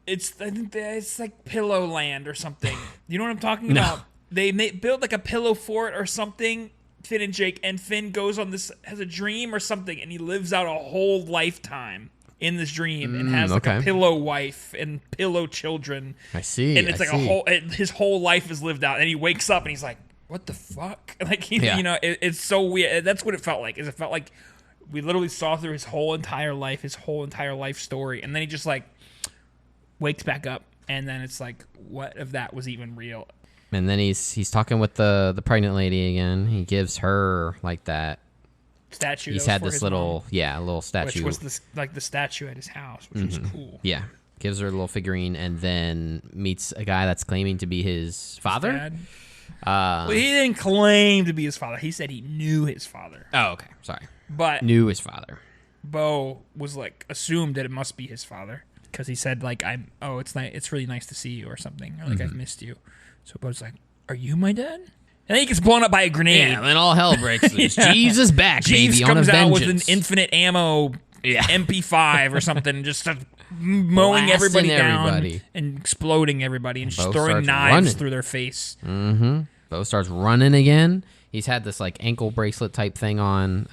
I think it's like Pillow Land or something. You know what I'm talking about? They build like a pillow fort or something. Finn and Jake, and Finn goes on this, has a dream or something, and he lives out a whole lifetime in this dream and has like a pillow wife and pillow children. I see. And it's his whole life is lived out, and he wakes up and he's like, what the fuck? Like, it's so weird. That's what it felt like. It felt like we literally saw through his whole entire life story, and then he just like wakes back up, and then it's like, what if that was even real? And then he's talking with the pregnant lady again. He gives her like that statue. He's had this little statue, which was the statue at his house, which was cool. Yeah, gives her a little figurine, and then meets a guy that's claiming to be his father. His dad? Well, he didn't claim to be his father. He said he knew his father. Oh, okay, sorry. But knew his father. Beau was like assumed that it must be his father because he said like it's really nice to see you or something, or like I've missed you. So Beau's like, are you my dad? And then he gets blown up by a grenade. Yeah, and then all hell breaks loose. Jeeves is back, Jeeves baby, on a comes out with vengeance. an infinite ammo MP5 or something and just starts mowing everybody down and exploding everybody and just throwing knives through their face. Mm-hmm. Beau starts running again. He's had this like ankle bracelet type thing on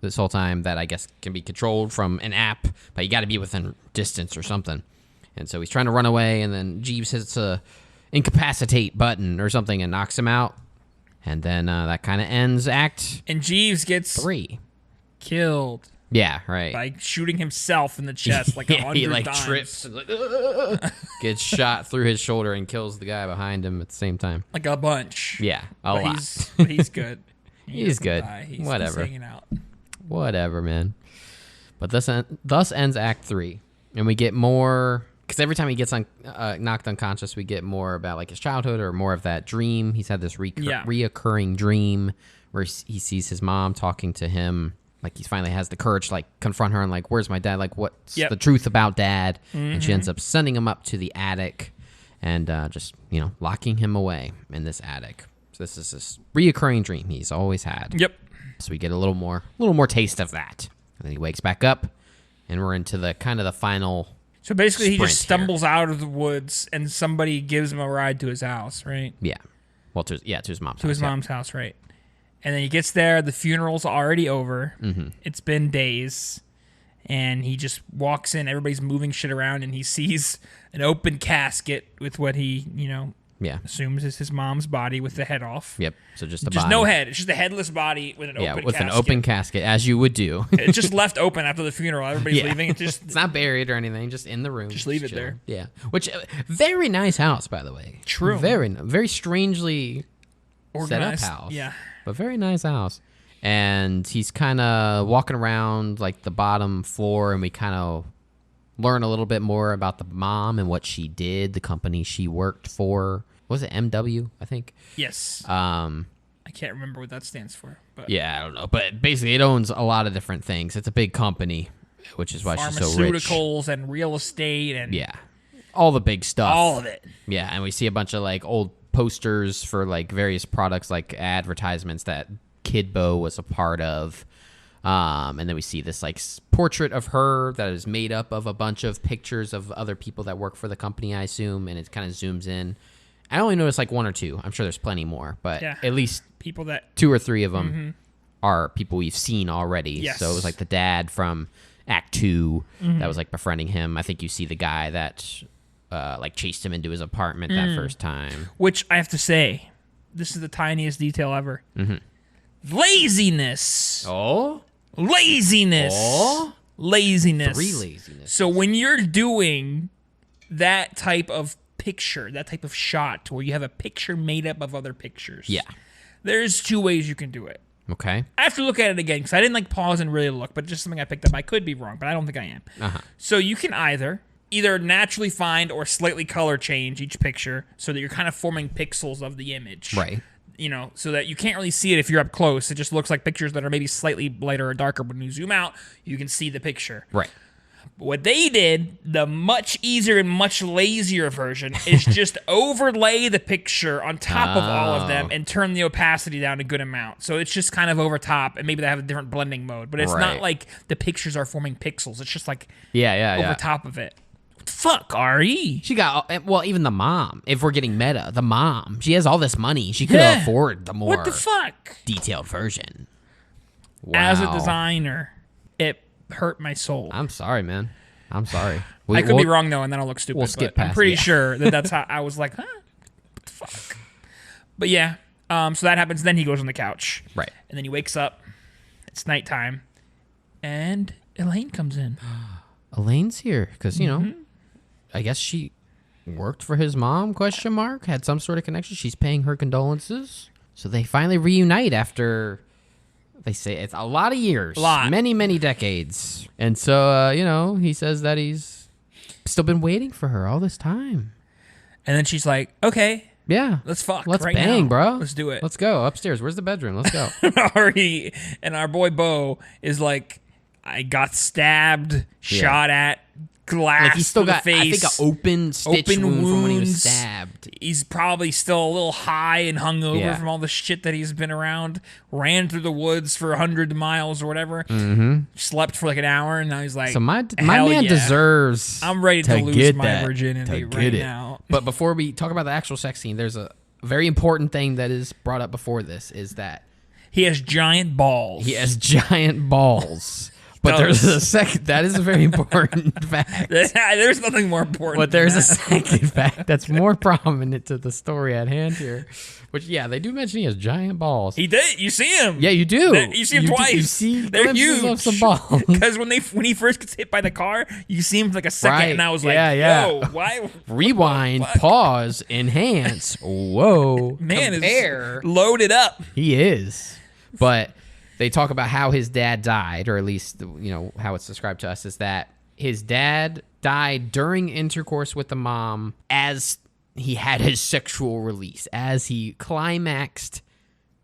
this whole time that I guess can be controlled from an app, but you got to be within distance or something. And so he's trying to run away, and then Jeeves hits a incapacitate button or something and knocks him out, and then that kind of ends act. And Jeeves gets 3 killed. Yeah, right. By shooting himself in the chest like 100 he like times. trips, and, like, gets shot through his shoulder and kills the guy behind him at the same time. Like a bunch. Yeah, a lot. He's good. He's good. Whatever. He's hanging out. Whatever, man. But thus ends Act 3, and we get more. Because every time he gets knocked unconscious, we get more about like his childhood or more of that dream. He's had this reoccurring dream where he sees his mom talking to him. Like he finally has the courage to like confront her and like, where's my dad? Like, what's the truth about dad? And she ends up sending him up to the attic and just, locking him away in this attic. So this is this reoccurring dream he's always had. Yep. So we get a little more taste of that. And then he wakes back up and we're into the kind of the final. So basically, he just stumbles out of the woods, and somebody gives him a ride to his house, right? Yeah. Well, to his mom's house. To his mom's house, right? And then he gets there. The funeral's already over. Mm-hmm. It's been days. And he just walks in. Everybody's moving shit around, and he sees an open casket with what he, assumes is his mom's body with the head off. Yep. So just no head. It's just a headless body with an open casket. Yeah, with an open casket, as you would do. It's just left open after the funeral. Everybody's leaving. It's not buried or anything. Just in the room. Just leave it there. Yeah. Which, very nice house, by the way. True. Very strangely organized set up house. Yeah. But very nice house. And he's kind of walking around like the bottom floor, and we kind of learn a little bit more about the mom and what she did, the company she worked for. What was it, MW, I think? Yes. I can't remember what that stands for. But yeah, I don't know. But basically, it owns a lot of different things. It's a big company, which is why she's so rich. Pharmaceuticals and real estate and yeah, all the big stuff. all of it. Yeah, and we see a bunch of like old posters for like various products, like advertisements that Kid Beau was a part of. And then we see this like portrait of her that is made up of a bunch of pictures of other people that work for the company, I assume, and it kind of zooms in. I only noticed like one or two. I'm sure there's plenty more, but at least people that 2 or 3 of them are people we've seen already. Yes. So it was like the dad from Act 2 that was like befriending him. I think you see the guy that like chased him into his apartment that first time. Which I have to say, this is the tiniest detail ever. Laziness. Oh? Laziness. Oh? Laziness. 3 laziness. So when you're doing that type of picture, that type of shot where you have a picture made up of other pictures. Yeah. There's 2 ways you can do it. Okay. I have to look at it again because I didn't like pause and really look, but just something I picked up. I could be wrong, but I don't think I am. So you can either naturally find or slightly color change each picture so that you're kind of forming pixels of the image. Right. You know, so that you can't really see it if you're up close. It just looks like pictures that are maybe slightly lighter or darker. When you zoom out, you can see the picture. Right. But what they did, the much easier and much lazier version, is just overlay the picture on top of all of them and turn the opacity down a good amount. So it's just kind of over top, and maybe they have a different blending mode. But it's not like the pictures are forming pixels. It's just like over top of it. What the fuck, Ari? She got, well, even the mom, if we're getting meta, the mom, she has all this money. She could afford the more what the fuck? detailed version. Wow. As a designer, it hurt my soul. I'm sorry, man. I'm sorry. I could be wrong, though, and then I'll look stupid. We'll skip but I'm past pretty sure that's how I was like, huh? What the fuck? But yeah, so that happens. Then he goes on the couch. Right. And then he wakes up. It's nighttime. And Elaine comes in. Elaine's here because, you know, I guess she worked for his mom, question mark, had some sort of connection. She's paying her condolences. So they finally reunite after, they say it's a lot of years. Many, many decades. And so, you know, he says that he's still been waiting for her all this time. And then she's like, okay. Yeah. Let's fuck. Let's right bang, now. bro. Let's do it. Let's go. Upstairs. Where's the bedroom? Let's go. Ari and our boy Beau is like, I got stabbed, shot at, glass like he's still to the got, face. I think, an open stitch wound from when he was stabbed. He's probably still a little high and hungover from all the shit that he's been around. Ran through the woods for 100 miles or whatever. Slept for like an hour, and now he's like, so my man deserves. I'm ready to lose my virginity right now. But before we talk about the actual sex scene, there's a very important thing that is brought up before this, is that he has giant balls. He has giant balls. But there's a second. That is a very important fact. There's nothing more important. But there's a second fact that's more prominent to the story at hand here. Which, yeah, they do mention he has giant balls. He did. You see him. Yeah, you do. You see him twice. You see they're huge. Of some balls. Because when he first gets hit by the car, you see him for like a second, and I was like, "Whoa, why?" Rewind, pause, enhance. Whoa, man compare. Is loaded up. He is, but. They talk about how his dad died, or at least, you know, how it's described to us is that his dad died during intercourse with the mom as he had his sexual release. As he climaxed,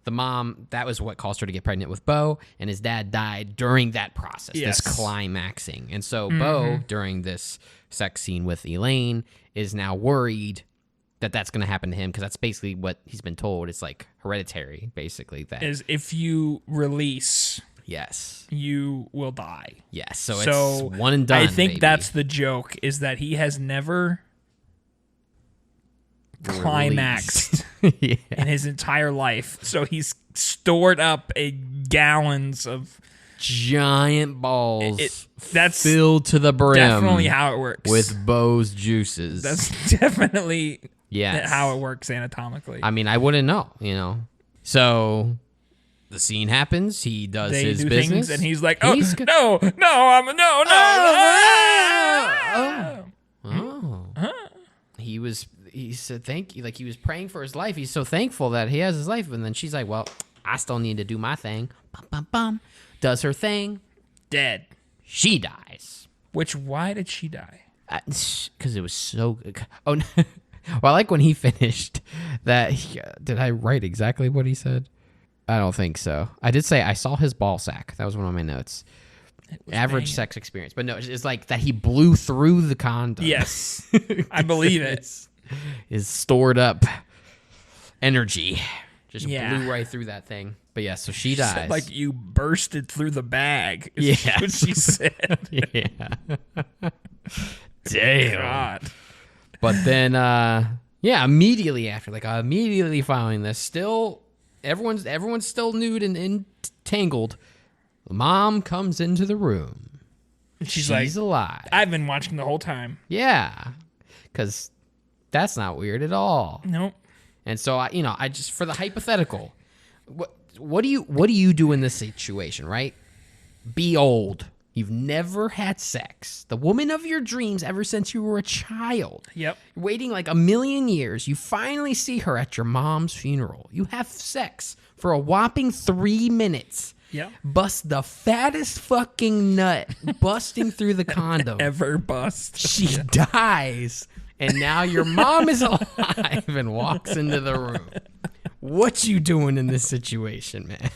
the mom, that was what caused her to get pregnant with Beau, and his dad died during that process, this climaxing. And so Beau, during this sex scene with Elaine, is now worried that that's going to happen to him, because that's basically what he's been told. It's like hereditary, basically. That is, if you release, yes, you will die. Yes, so it's one and done. I think that's the joke, is that he has never climaxed in his entire life. So he's stored up gallons of giant balls that's filled to the brim. Definitely how it works. With Beau's juices. That's definitely yes. how it works anatomically. I mean, I wouldn't know, you know. So the scene happens. He does his business. Things, and he's like, oh, no, I'm no. He said thank you. Like, he was praying for his life. He's so thankful that he has his life. And then she's like, well, I still need to do my thing. Bum, bum, bum. Does her thing. Dead. She dies. Why did she die? Because it was so good. Oh, no. Well, I like when he finished that. Did I write exactly what he said? I don't think so. I did say I saw his ball sack. That was one of my notes. Average banging. sex experience. But no, it's like that he blew through the condom. Yes. I believe it. His stored up energy just Yeah. blew right through that thing. But yeah, so she dies. Said, like you bursted through the bag. Is what she said. Yeah. Damn. God. But then, immediately after, immediately following this, still, everyone's still nude and entangled. Mom comes into the room. She's like, alive. I've been watching the whole time. Yeah, because that's not weird at all. Nope. And so I just for the hypothetical, what do you do in this situation, right? Be old. You've never had sex. The woman of your dreams ever since you were a child. Yep. Waiting like a million years. You finally see her at your mom's funeral. You have sex for a whopping 3 minutes. Yep. Bust the fattest fucking nut busting through the condom. Ever bust. She dies. And now your mom is alive and walks into the room. What you doing in this situation, man?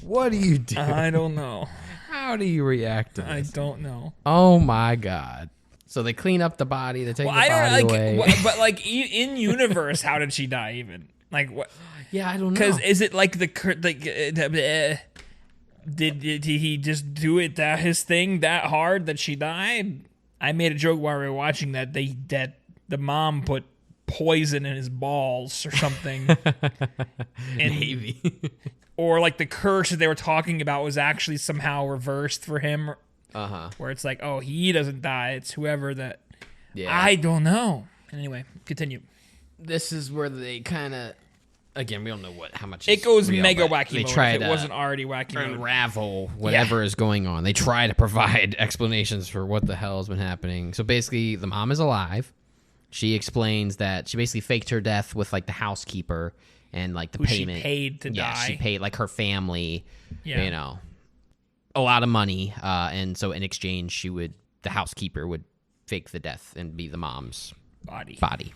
What do you do? I don't know. How do you react to I this? don't know. Oh my God. So they clean up the body, they take the body away. But like in universe, how did she die even? Like what? Yeah, I don't know. Because is it like did he just do it his thing that hard that she died? I made a joke while we were watching that the mom put poison in his balls or something. Maybe. Or like the curse that they were talking about was actually somehow reversed for him. Uh-huh. Where it's like, oh, he doesn't die. It's whoever that. Yeah. I don't know. Anyway, continue. This is where they kind of, again, we don't know how much It is goes real, mega but wacky they mode try if it to wasn't already wacky mode. unravel whatever is going on. They try to provide explanations for what the hell has been happening. So basically, the mom is alive. She explains that she basically faked her death with like the housekeeper and like the Who payment. she paid to yeah, die. she paid like her family, Yeah. A lot of money. And so in exchange, the housekeeper would fake the death and be the mom's body.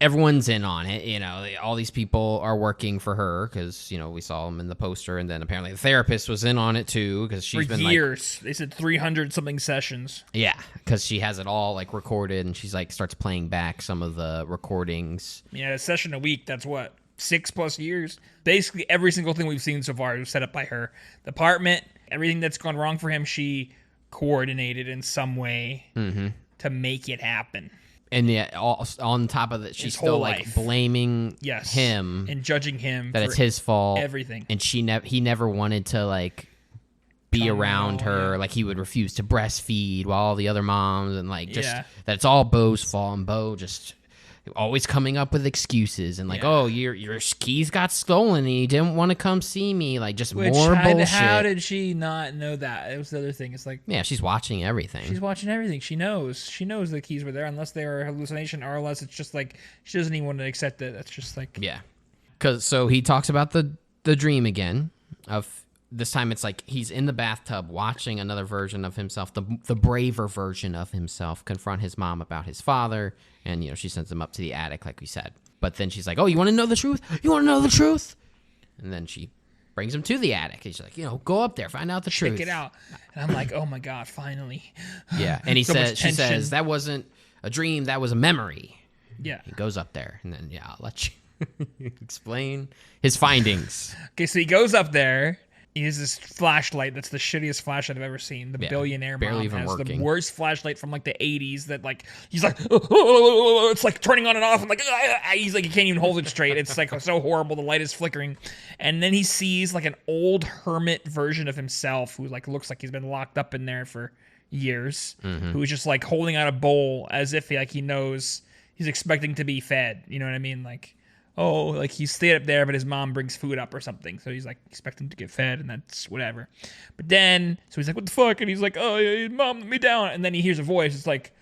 Everyone's in on it. All these people are working for her because, we saw them in the poster. And then apparently the therapist was in on it too because she's been years. They said 300 something sessions. Yeah, because she has it all like recorded and she's like starts playing back some of the recordings. Yeah, a session a week. That's what, 6+ years. Basically, every single thing we've seen so far was set up by her. The apartment, everything that's gone wrong for him, she coordinated in some way to make it happen. And yet, on top of that, she's His still whole like life. blaming him and judging him that for it's his fault. everything. And he never wanted to like be around her. yeah. Like he would refuse to breastfeed while all the other moms and like just Yeah. that it's all Beau's fault. And Beau just always coming up with excuses and like, oh, your keys got stolen and you didn't want to come see me. Like just more bullshit. How did she not know that? It was the other thing. It's like, yeah, she's watching everything. she's watching everything. She knows the keys were there, unless they were a hallucination, or unless it's just like she doesn't even want to accept it. That's just like, Yeah, because so he talks about the dream again. Of this time, it's like he's in the bathtub watching another version of himself, the braver version of himself, confront his mom about his father, and she sends him up to the attic, like we said. But then she's like, "Oh, you want to know the truth? You want to know the truth?" And then she brings him to the attic. He's like, go up there, find out the truth. check it out. And I'm like, oh my god, finally. Yeah, and So much she tension. says that wasn't a dream, that was a memory. Yeah. He goes up there, and then I'll let you explain his findings. Okay, so he goes up there. He has this flashlight that's the shittiest flashlight I've ever seen. The Yeah, billionaire barely mom even has working. the worst flashlight from like the 80s that like he's like it's like turning on and off and like he's like he can't even hold it straight. It's like so horrible. The light is flickering. And then he sees like an old hermit version of himself who like looks like he's been locked up in there for years, who's just like holding out a bowl as if he knows he's expecting to be fed. You know what I mean? Like, oh, like he stayed up there, but his mom brings food up or something. So he's like expecting to get fed, and that's whatever. But then, so he's like, what the fuck? And he's like, oh, yeah, mom, let me down. And then he hears a voice. It's like,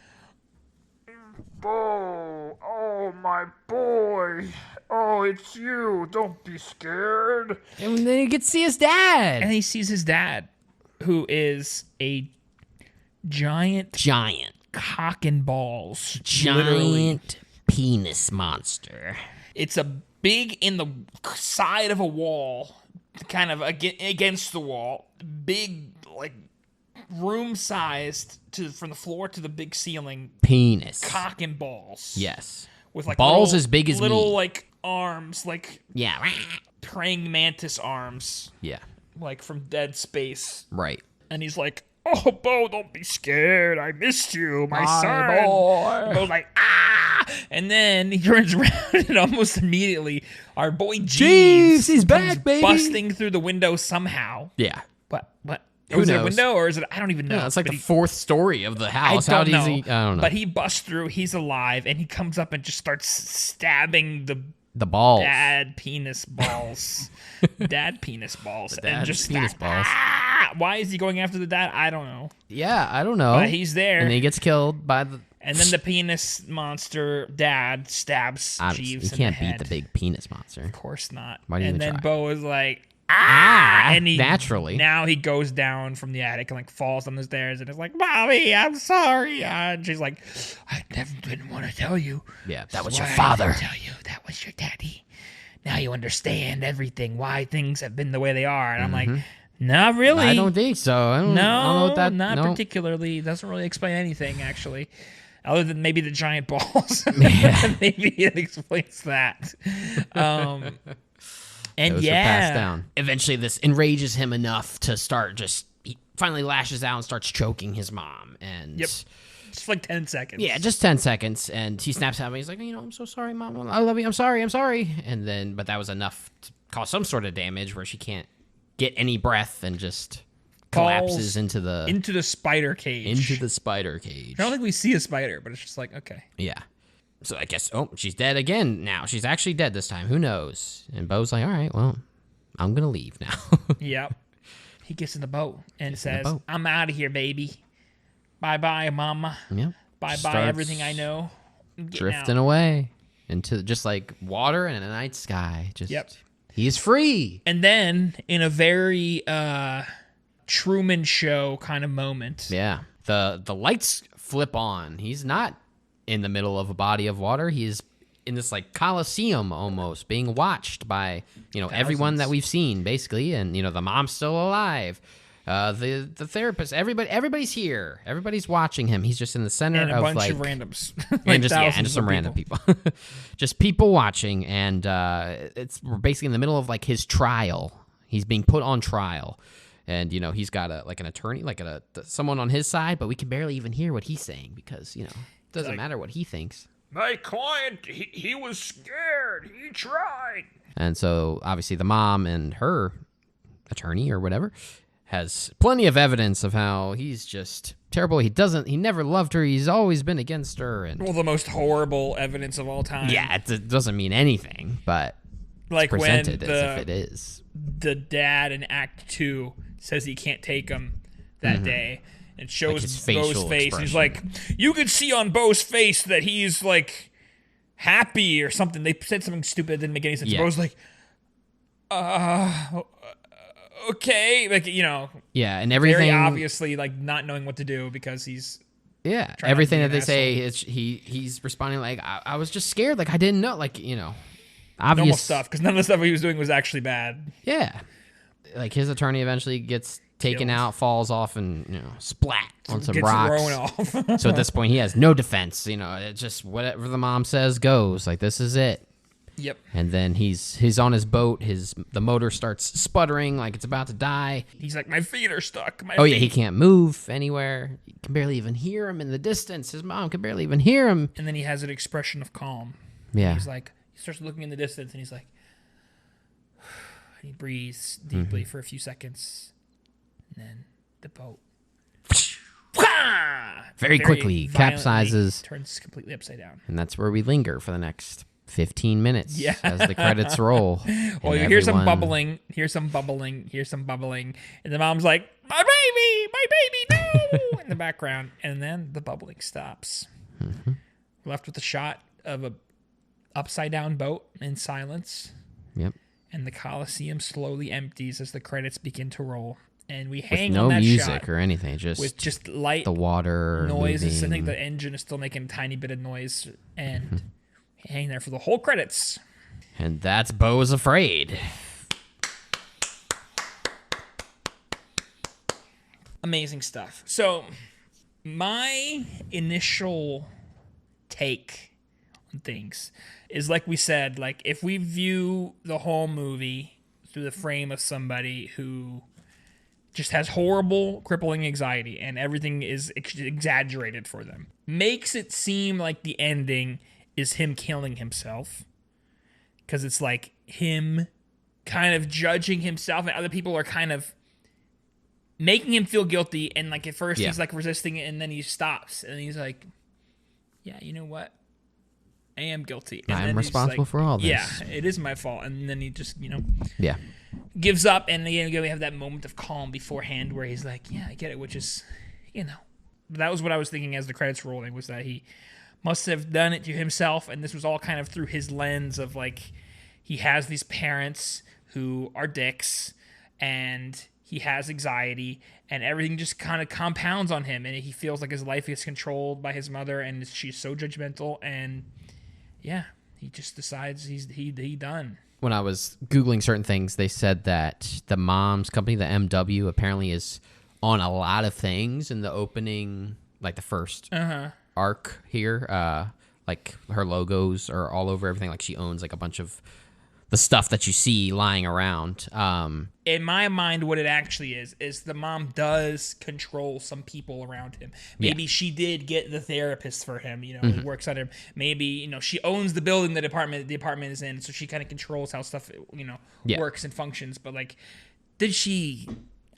Beau, oh, my boy. "Oh, it's you. Don't be scared." And then he gets to see his dad. And he sees his dad, who is a giant cock and balls. Literally. Giant penis monster. It's a big in the side of a wall, kind of against the wall. Big, like, room-sized from the floor to the big ceiling. Penis. Cock and balls. Yes. With, like, balls as big as little, me. like, arms, like... Yeah. Praying mantis arms. Yeah. Like, from Dead Space. Right. And he's like, "Oh, Beau, don't be scared. I missed you, my son." boy. Beau's like, "Ah!" And then he turns around and almost immediately, our boy Jeeves, he's comes back, baby. busting through the window somehow. Yeah. What? Who Is it a knows? window or is it? I don't even know. Yeah, it's like But the fourth story of the I house. don't know. I don't know. But he busts through. He's alive, and he comes up and just starts stabbing the balls. dad penis balls. Dad penis balls. Dad and just penis balls. Ah! Why is he going after the dad? I don't know. Yeah, I don't know. But he's there. And then he gets killed by the... And then the penis monster dad stabs Obviously, Jeeves you can't in the beat head. the big penis monster. Of course not. Why do you and even then try? Beau is like, Ah, and naturally. Now he goes down from the attic and like falls on the stairs and is like, "Mommy, I'm sorry." And she's like, "I never didn't want to tell you." Yeah, that was Why your I father. didn't tell you that was your daddy. Now you understand everything, why things have been the way they are. And I'm like, not really. I don't think so. I don't know what that... not no. particularly. It doesn't really explain anything, actually. Other than maybe the giant balls. Yeah. Maybe it explains that. And Those yeah. are passed down. Eventually, this enrages him enough to start just... He finally lashes out and starts choking his mom. And... Yep. Just like 10 seconds. Yeah, just 10 seconds. And he snaps at me. He's like, I'm so sorry, Mom. I love you. I'm sorry. And then... But that was enough to cause some sort of damage where she can't get any breath and just... collapses into the spider cage. Into the spider cage. I don't think we see a spider, but it's just like, okay. Yeah. So I guess, she's dead again now. She's actually dead this time. Who knows? And Beau's like, all right, well, I'm going to leave now. Yep. He gets in the boat and says, boat. "I'm out of here, baby. Bye-bye, mama. Yeah. Bye-bye, Starts everything I know. I'm getting drifting out." away into just like water and a night sky. Just, Yep. He's free. And then, in a very Truman Show kind of moment, Yeah. The lights flip on. He's not in the middle of a body of water. He's in this like Coliseum almost, being watched by, everyone that we've seen basically. And, the mom's still alive. The therapist, everybody's here. Everybody's watching him. He's just in the center and a of bunch like of randoms. and Like just some random people. people. Just people watching, and we're basically in the middle of like his trial. He's being put on trial. And, he's got an attorney, like someone on his side, but we can barely even hear what he's saying because, it doesn't matter what he thinks. My client, he was scared. He tried. And so, obviously, the mom and her attorney or whatever has plenty of evidence of how he's just terrible. He never loved her. He's always been against her. And Well, the most horrible evidence of all time. yeah, it doesn't mean anything, but Like it's when presented as if it is. the dad in Act 2 says he can't take him that day and shows his Beau's facial face. And he's expression. like, you could see on Beau's face that he's like happy or something. They said something stupid that didn't make any sense. Yeah. Beau's like, okay. Like, Yeah, and everything... very obviously like not knowing what to do because he's Yeah, trying everything not that to they be an say, he's responding like, I was just scared. Like, I didn't know. Like, normal obvious stuff because none of the stuff he was doing was actually bad. Yeah. Like, his attorney eventually gets taken Killed. out, falls off, and, splat on some Gets rocks. thrown off. So at this point, he has no defense. It's just whatever the mom says goes. Like, this is it. Yep. And then he's on his boat. The motor starts sputtering like it's about to die. He's like, my feet are stuck. Oh, yeah, he can't move anywhere. You can barely even hear him in the distance. His mom can barely even hear him. And then he has an expression of calm. Yeah. He's like, he starts looking in the distance and he's like, and he breathes deeply for a few seconds. And then the boat Very quickly violently capsizes. turns completely upside down. And that's where we linger for the next 15 minutes Yeah. as the credits roll. Well, And you hear some everyone- bubbling, hear some bubbling. And the mom's like, my baby, no, in the background. And then the bubbling stops. Mm-hmm. We're left with a shot of a upside down boat in silence. Yep. And the Coliseum slowly empties as the credits begin to roll. And we With hang no on that music shot or anything, with just light the water noises. moving. I think the engine is still making a tiny bit of noise, and hang there for the whole credits. And that's Beau is Afraid. Amazing stuff. So, my initial take on things is, like we said, like if we view the whole movie through the frame of somebody who just has horrible, crippling anxiety and everything is exaggerated for them, makes it seem like the ending is him killing himself, because it's like him kind of judging himself, and other people are kind of making him feel guilty. And like at first he's like resisting it, and then he stops and he's like, yeah, you know what, I am guilty, and I'm responsible for all this. Yeah, it is my fault. And then he just gives up, and we have that moment of calm beforehand where he's like, yeah, I get it, which is, that was what I was thinking as the credits rolling, was that he must have done it to himself, and this was all kind of through his lens of like, he has these parents who are dicks, and he has anxiety, and everything just kind of compounds on him, and he feels like his life is controlled by his mother, and she's so judgmental, and he just decides he done. When I was Googling certain things, they said that the mom's company, the MW, apparently is on a lot of things in the opening, like the first arc here. Like her logos are all over everything. Like she owns like a bunch of the stuff that you see lying around. In my mind, what it actually is the mom does control some people around him. Maybe she did get the therapist for him, who works on him. Maybe, she owns the building the apartment is in, so she kind of controls how stuff, works and functions. But like, did she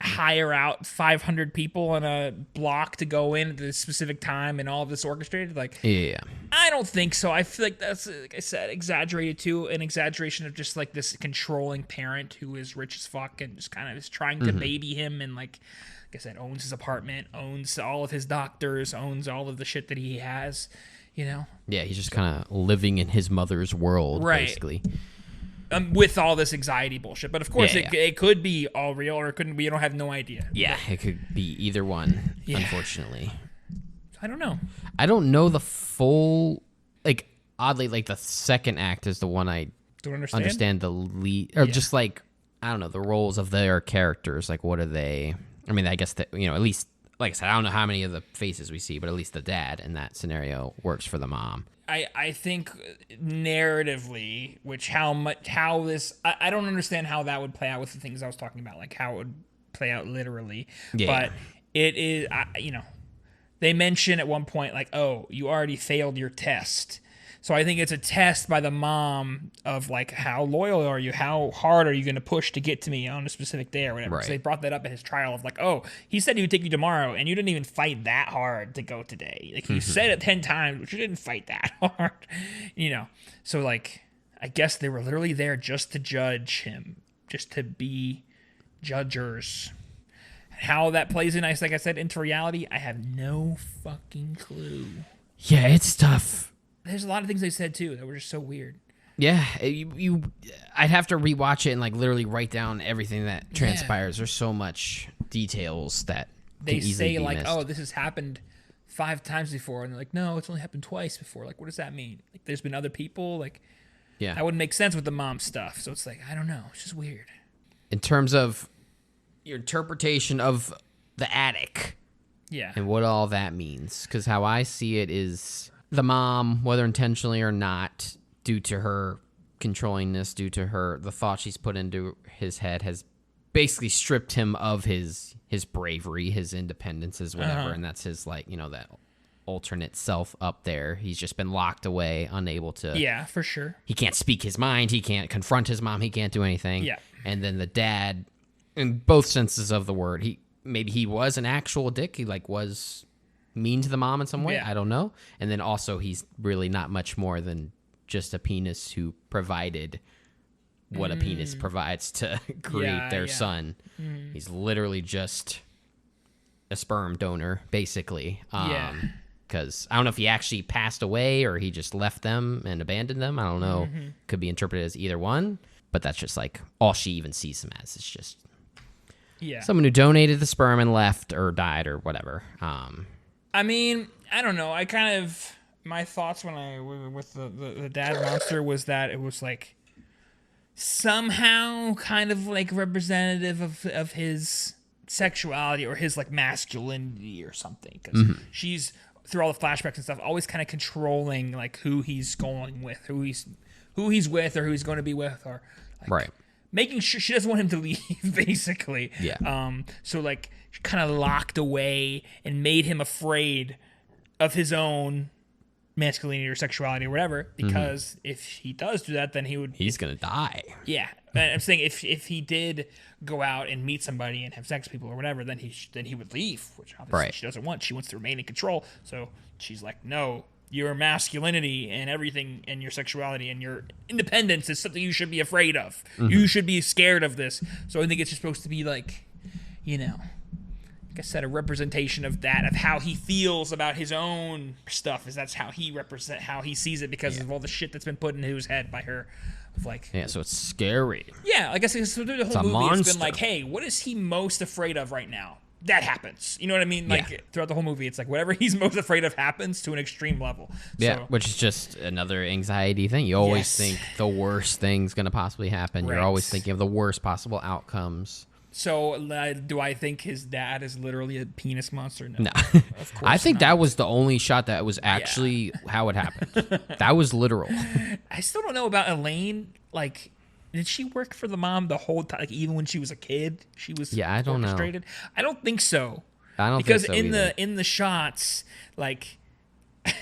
hire out 500 people on a block to go in at this specific time and all of this orchestrated? Like, I don't think so. I feel like that's, like I said, exaggerated too. An exaggeration of just like this controlling parent who is rich as fuck and just kind of is trying to baby him, and like I said, owns his apartment, owns all of his doctors, owns all of the shit that he has, Yeah, he's just kind of living in his mother's world, basically. With all this anxiety bullshit. But of course, it could be all real, or it couldn't be. You don't have no idea. Yeah, it could be either one, unfortunately. I don't know. I don't know the full, like, oddly, like, the second act is the one I don't understand the lead, or just, like, I don't know, the roles of their characters. Like, what are they? I mean, I guess that, at least, like I said, I don't know how many of the faces we see, but at least the dad in that scenario works for the mom. I think narratively, I don't understand how that would play out with the things I was talking about, like how it would play out literally. But it is, they mention at one point, like, oh, you already failed your test. So I think it's a test by the mom of like, how loyal are you? How hard are you going to push to get to me on a specific day or whatever? Right. So they brought that up at his trial of like, oh, he said he would take you tomorrow, and you didn't even fight that hard to go today. Like, you said it 10 times, but you didn't fight that hard, So like, I guess they were literally there just to judge him, just to be judgers. How that plays in, like I said, into reality, I have no fucking clue. Yeah, it's tough. There's a lot of things they said too that were just so weird. Yeah, I'd have to rewatch it and like literally write down everything that transpires. There's so much details that they say like, missed. oh, this has happened 5 times before, and they're like, no, it's only happened twice before. Like, what does that mean? Like, there's been other people. Like, that wouldn't make sense with the mom stuff. So it's like, I don't know. It's just weird. In terms of your interpretation of the attic, and what all that means, because how I see it is, the mom, whether intentionally or not, due to her controllingness, due to the thought she's put into his head, has basically stripped him of his bravery, his independence, his whatever, and that's his, like, that alternate self up there. He's just been locked away, unable to... Yeah, for sure. He can't speak his mind, he can't confront his mom, he can't do anything. Yeah. And then the dad, in both senses of the word, maybe he was an actual dick, he, like, was... mean to the mom in some way, I don't know. And then also he's really not much more than just a penis who provided what a penis provides to create their son. He's literally just a sperm donor, basically. because I don't know if he actually passed away or he just left them and abandoned them. I don't know. Could be interpreted as either one, but that's just like all she even sees him as. It's just someone who donated the sperm and left or died or whatever. I mean, I don't know. I kind of, my thoughts when I with the dad monster was that it was like somehow kind of like representative of his sexuality or his like masculinity or something, because she's through all the flashbacks and stuff always kind of controlling like who he's going with, who he's with, or who he's going to be with, or like, making sure she doesn't want him to leave basically. So like she kind of locked away and made him afraid of his own masculinity or sexuality or whatever, because if he does do that, then he's gonna die. And I'm saying if he did go out and meet somebody and have sex with people or whatever, then he would leave, which obviously she doesn't want. She wants to remain in control. So she's like, no, your masculinity and everything and your sexuality and your independence is something you should be afraid of. You should be scared of this. So I think it's just supposed to be like, you know, like I said, a representation of that, of how he feels about his own stuff, is that's how he sees it because of all the shit that's been put into his head by her. Of like, so it's scary. Yeah, I guess through the whole movie, it's been like, hey, what is he most afraid of right now? That happens. You know what I mean? Like throughout the whole movie, it's like whatever he's most afraid of happens to an extreme level. So, which is just another anxiety thing. You always think the worst thing's going to possibly happen. You're always thinking of the worst possible outcomes. So do I think his dad is literally a penis monster? No. Of course I think that was the only shot that was actually how it happened. That was literal. I still don't know about Elaine. Like, did she work for the mom the whole time? Like, even when she was a kid, she was I don't orchestrated? Know. I don't think so. I don't because think so either. in the shots, like,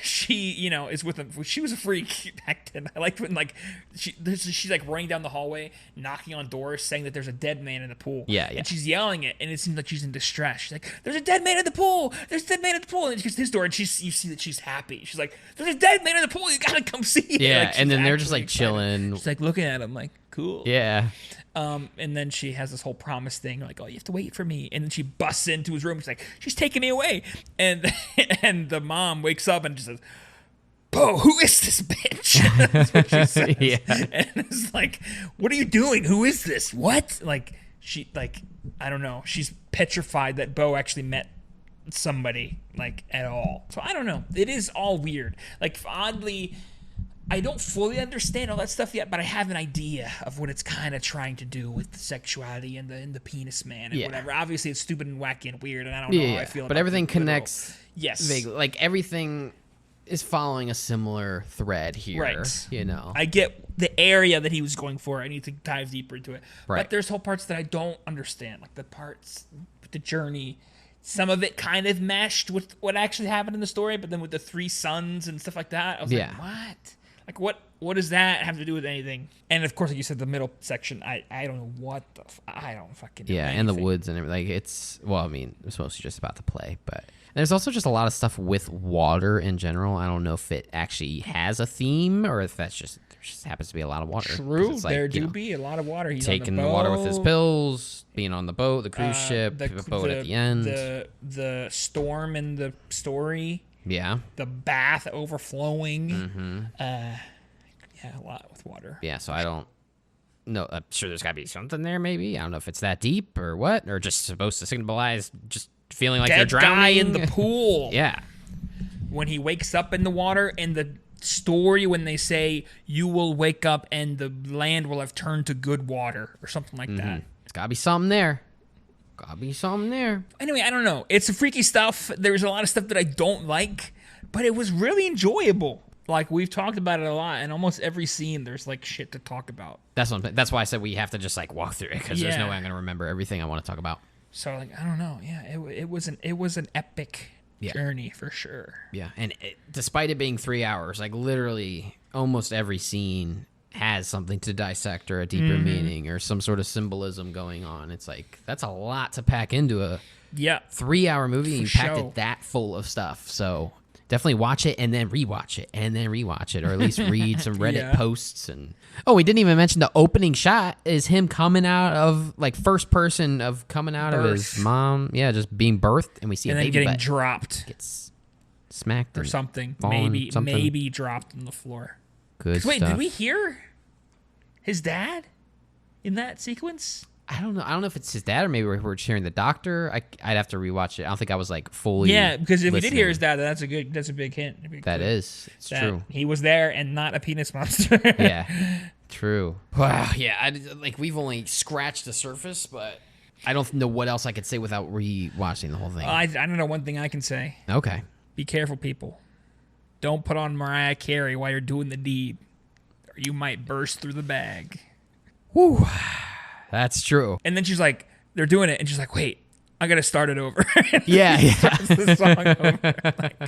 she, you know, is with him. She was a freak back then. I liked when, like, she's like running down the hallway, knocking on doors, saying that there's a dead man in the pool. And she's yelling it, and it seems like she's in distress. She's like, "There's a dead man in the pool! There's a dead man in the pool!" And she gets to his door, and you see that she's happy. She's like, "There's a dead man in the pool! You gotta come see it!" Like, and then they're just like chilling. She's like looking at him, like, cool. And then she has this whole promise thing, like, "Oh, you have to wait for me." And then she busts into his room. She's like, "She's taking me away." And the mom wakes up and just says, "Beau, who is this bitch?" That's what she says. And it's like, "What are you doing? Who is this? What?" Like, she, like, I don't know. She's petrified that Beau actually met somebody, like, at all. So I don't know. It is all weird. Like, oddly, I don't fully understand all that stuff yet, but I have an idea of what it's kind of trying to do with the sexuality and the penis man and whatever. Obviously, it's stupid and wacky and weird, and I don't know how I feel about it. But everything connects. Vaguely. Like, everything is following a similar thread here. Right. You know. I get the area that he was going for. I need to dive deeper into it. But there's whole parts that I don't understand, like the parts with the journey. Some of it kind of meshed with what actually happened in the story, but then with the 3 sons and stuff like that, I was like, what? Like, what does that have to do with anything? And of course, like you said, the middle section, I don't know what the I don't fucking know anything. And the woods and everything. Like, it's, well, I mean, it's mostly just about the play, but there's also just a lot of stuff with water in general. I don't know if it actually has a theme or if that's just, there just happens to be a lot of water. True, like, there do be a lot of water. He's taking on the water with his pills, being on the boat, the cruise ship, the boat at the end. The storm in the story. Yeah. The bath overflowing. A lot with water. Yeah, so I don't know. I'm sure there's got to be something there, maybe. I don't know if it's that deep or what, or just supposed to symbolize just feeling like you're drowning. Guy in the pool. Yeah. When he wakes up in the water, in the story, when they say, "You will wake up and the land will have turned to good water," or something like that. It's got to be something there. Anyway, I don't know. It's freaky stuff. There's a lot of stuff that I don't like, but it was really enjoyable. Like, we've talked about it a lot, and almost every scene there's like shit to talk about. That's why I said we have to just like walk through it, because there's no way I'm gonna remember everything I want to talk about. So, like, I don't know. Yeah, it was an epic journey for sure. Yeah, and despite it being 3 hours, like literally almost every scene has something to dissect or a deeper meaning or some sort of symbolism going on. It's like, that's a lot to pack into a 3-hour movie, and you packed it that full of stuff. So definitely watch it and then rewatch it and then rewatch it, or at least read some Reddit posts. And we didn't even mention the opening shot is him coming out of, like, first person of coming out of his mom, just being birthed, and we see and a then baby getting butt dropped. smacked or and something. fallen, something. Maybe dropped on the floor. Good Wait, stuff. did we hear his dad in that sequence? I don't know. I don't know if it's his dad or maybe we're hearing the doctor. I'd have to rewatch it. I don't think I was like fully. Yeah, because if we did hear his listening. dad, that's a big hint. That is. It's That true. He was there and not a penis monster. Yeah. True. Wow. Yeah. We've only scratched the surface, but I don't know what else I could say without re-watching the whole thing. I don't know one thing I can say. Okay. Be careful, people. Don't put on Mariah Carey while you're doing the deed, or you might burst through the bag. Woo. That's true. And then she's like, they're doing it, and she's like, wait, I gotta start it over. Yeah. Yeah. Starts the song over. Like,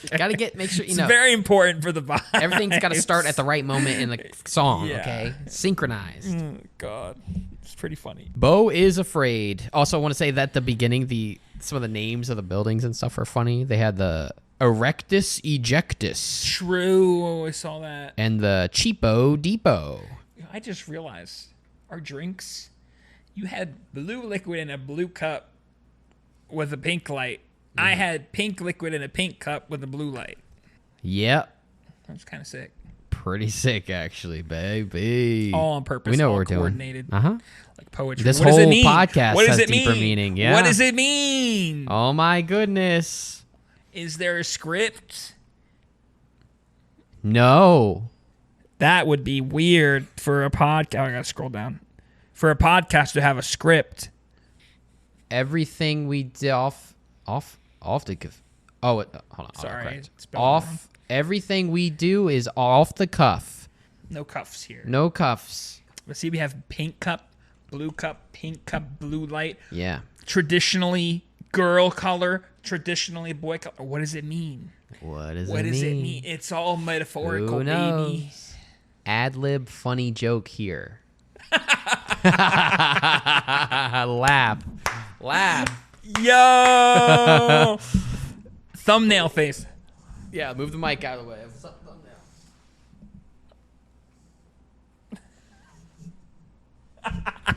okay. Gotta make sure, you It's know, very important for the vibe. everything's got to start at the right moment in the song, Yeah. okay? Synchronized. Oh, God. It's pretty funny. Beau is afraid. Also, I want to say that at the beginning, some of the names of the buildings and stuff are funny. They had the Erectus Ejectus True. I saw that. and the Cheapo Depot. I just realized our drinks, you had blue liquid in a blue cup with a pink light. I had pink liquid in a pink cup with a blue light. Yep. That's kind of sick. Pretty sick, actually, baby. All on purpose. We know all what we're doing. coordinated. Uh-huh. Like poetry. This what does whole it mean? podcast What does has it deeper mean? meaning, yeah. What does it mean? Oh, my goodness. Is there a script? No. That would be weird for a podcast. Oh, I gotta scroll down. For a podcast to have a script. Everything we did off the cuff. Oh, hold on. Sorry, Correct. it's spelled wrong. Off. Everything we do is off the cuff. No cuffs here. No cuffs. Let's see. We have pink cup, blue cup, pink cup, blue light. Yeah. Traditionally girl color, traditionally boy color. What does it mean? What does What it does mean? it mean? It's all metaphorical, Who knows? baby. Ad-lib funny joke here. Laugh. Yo! Thumbnail face. Yeah, move the mic out of the way.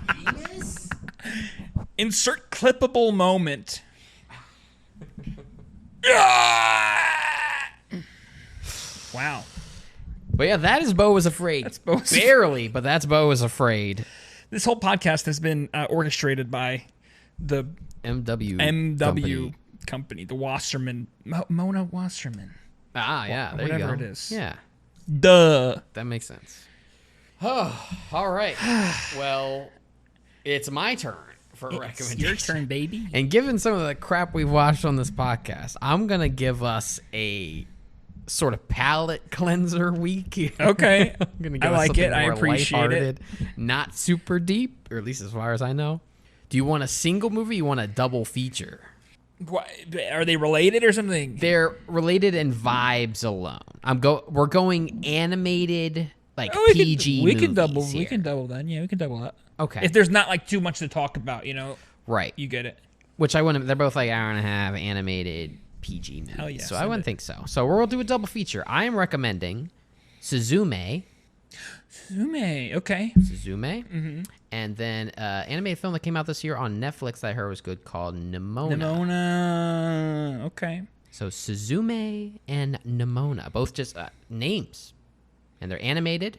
Penis? Insert clippable moment. Wow. But yeah, that is Beau is afraid. That's Beau's Barely, but that's Beau is afraid. This whole podcast has been orchestrated by the MW company, the Wasserman, Mona Wasserman. Ah, yeah, there you whatever go. it is. Yeah, Duh. that makes sense. Oh, all right. Well, it's my turn for a It's recommendation. your turn, baby. And given some of the crap we've watched on this podcast, I'm going to give us a sort of palate cleanser week. Okay. I'm gonna give I us like something it. I more appreciate it. lighthearted, not super deep, or at least as far as I know. Do you want a single movie or you want a double feature? What, are they related or something? They're related in vibes alone. We're going animated, like Oh, PG we movies can double. here. We can double then. Yeah, we can double that. Okay. If there's not like too much to talk about, you know, Right. you get it. Which I wouldn't. They're both like hour and a half animated PG movies. Hell yeah, so I send wouldn't it. think so. So we'll do a double feature. I am recommending Suzume. Suzume. Okay. Suzume. Mm-hmm. And then animated film that came out this year on Netflix that I heard was good called Nimona. Nimona. Okay. So Suzume and Nimona, both just names. And they're animated.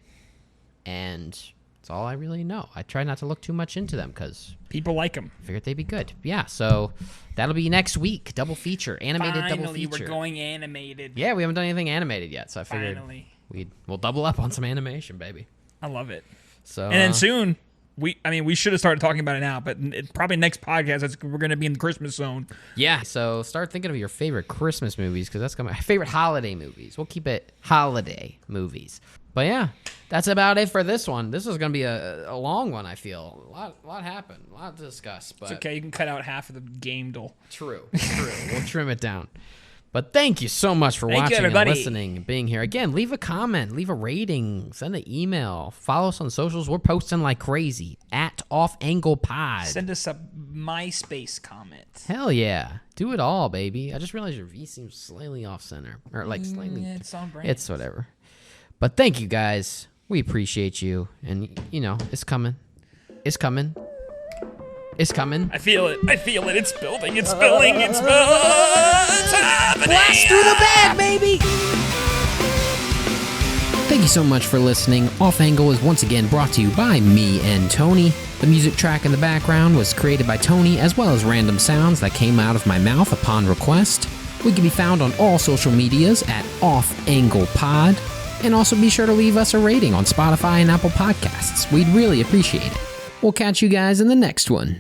And that's all I really know. I try not to look too much into them because People like them. I figured they'd be good. Yeah, so that'll be next week. Double feature. Animated double Finally, feature. we're going animated. Yeah, we haven't done anything animated yet, so I figured Finally. we'll double up on some animation, baby. I love it. So And then soon, we should have started talking about it now, but probably next podcast, we're going to be in the Christmas zone. yeah, so start thinking of your favorite Christmas movies because that's my favorite holiday movies. We'll keep it holiday movies. But yeah, that's about it for this one. This is going to be a long one, I feel. A lot happened, a lot to discuss. But It's okay. You can cut out half of the Gamedle. True. We'll trim it down. But thank you so much for Thank you, watching and everybody. listening and being here. Again, leave a comment, leave a rating, send an email, follow us on socials. We're posting like crazy at Off Angle Pod. Send us a MySpace comment. Hell yeah. Do it all, baby. I just realized your V seems slightly off center. Or like slightly. It's on brand. It's whatever. But thank you guys. We appreciate you. And, it's coming. It's coming. It's coming. I feel it. It's building. It's spilling. It's happening. Blast through the bag, baby! Thank you so much for listening. Off Angle is once again brought to you by me and Tony. The music track in the background was created by Tony, as well as random sounds that came out of my mouth upon request. We can be found on all social medias at Off Angle Pod. And also be sure to leave us a rating on Spotify and Apple Podcasts. We'd really appreciate it. We'll catch you guys in the next one.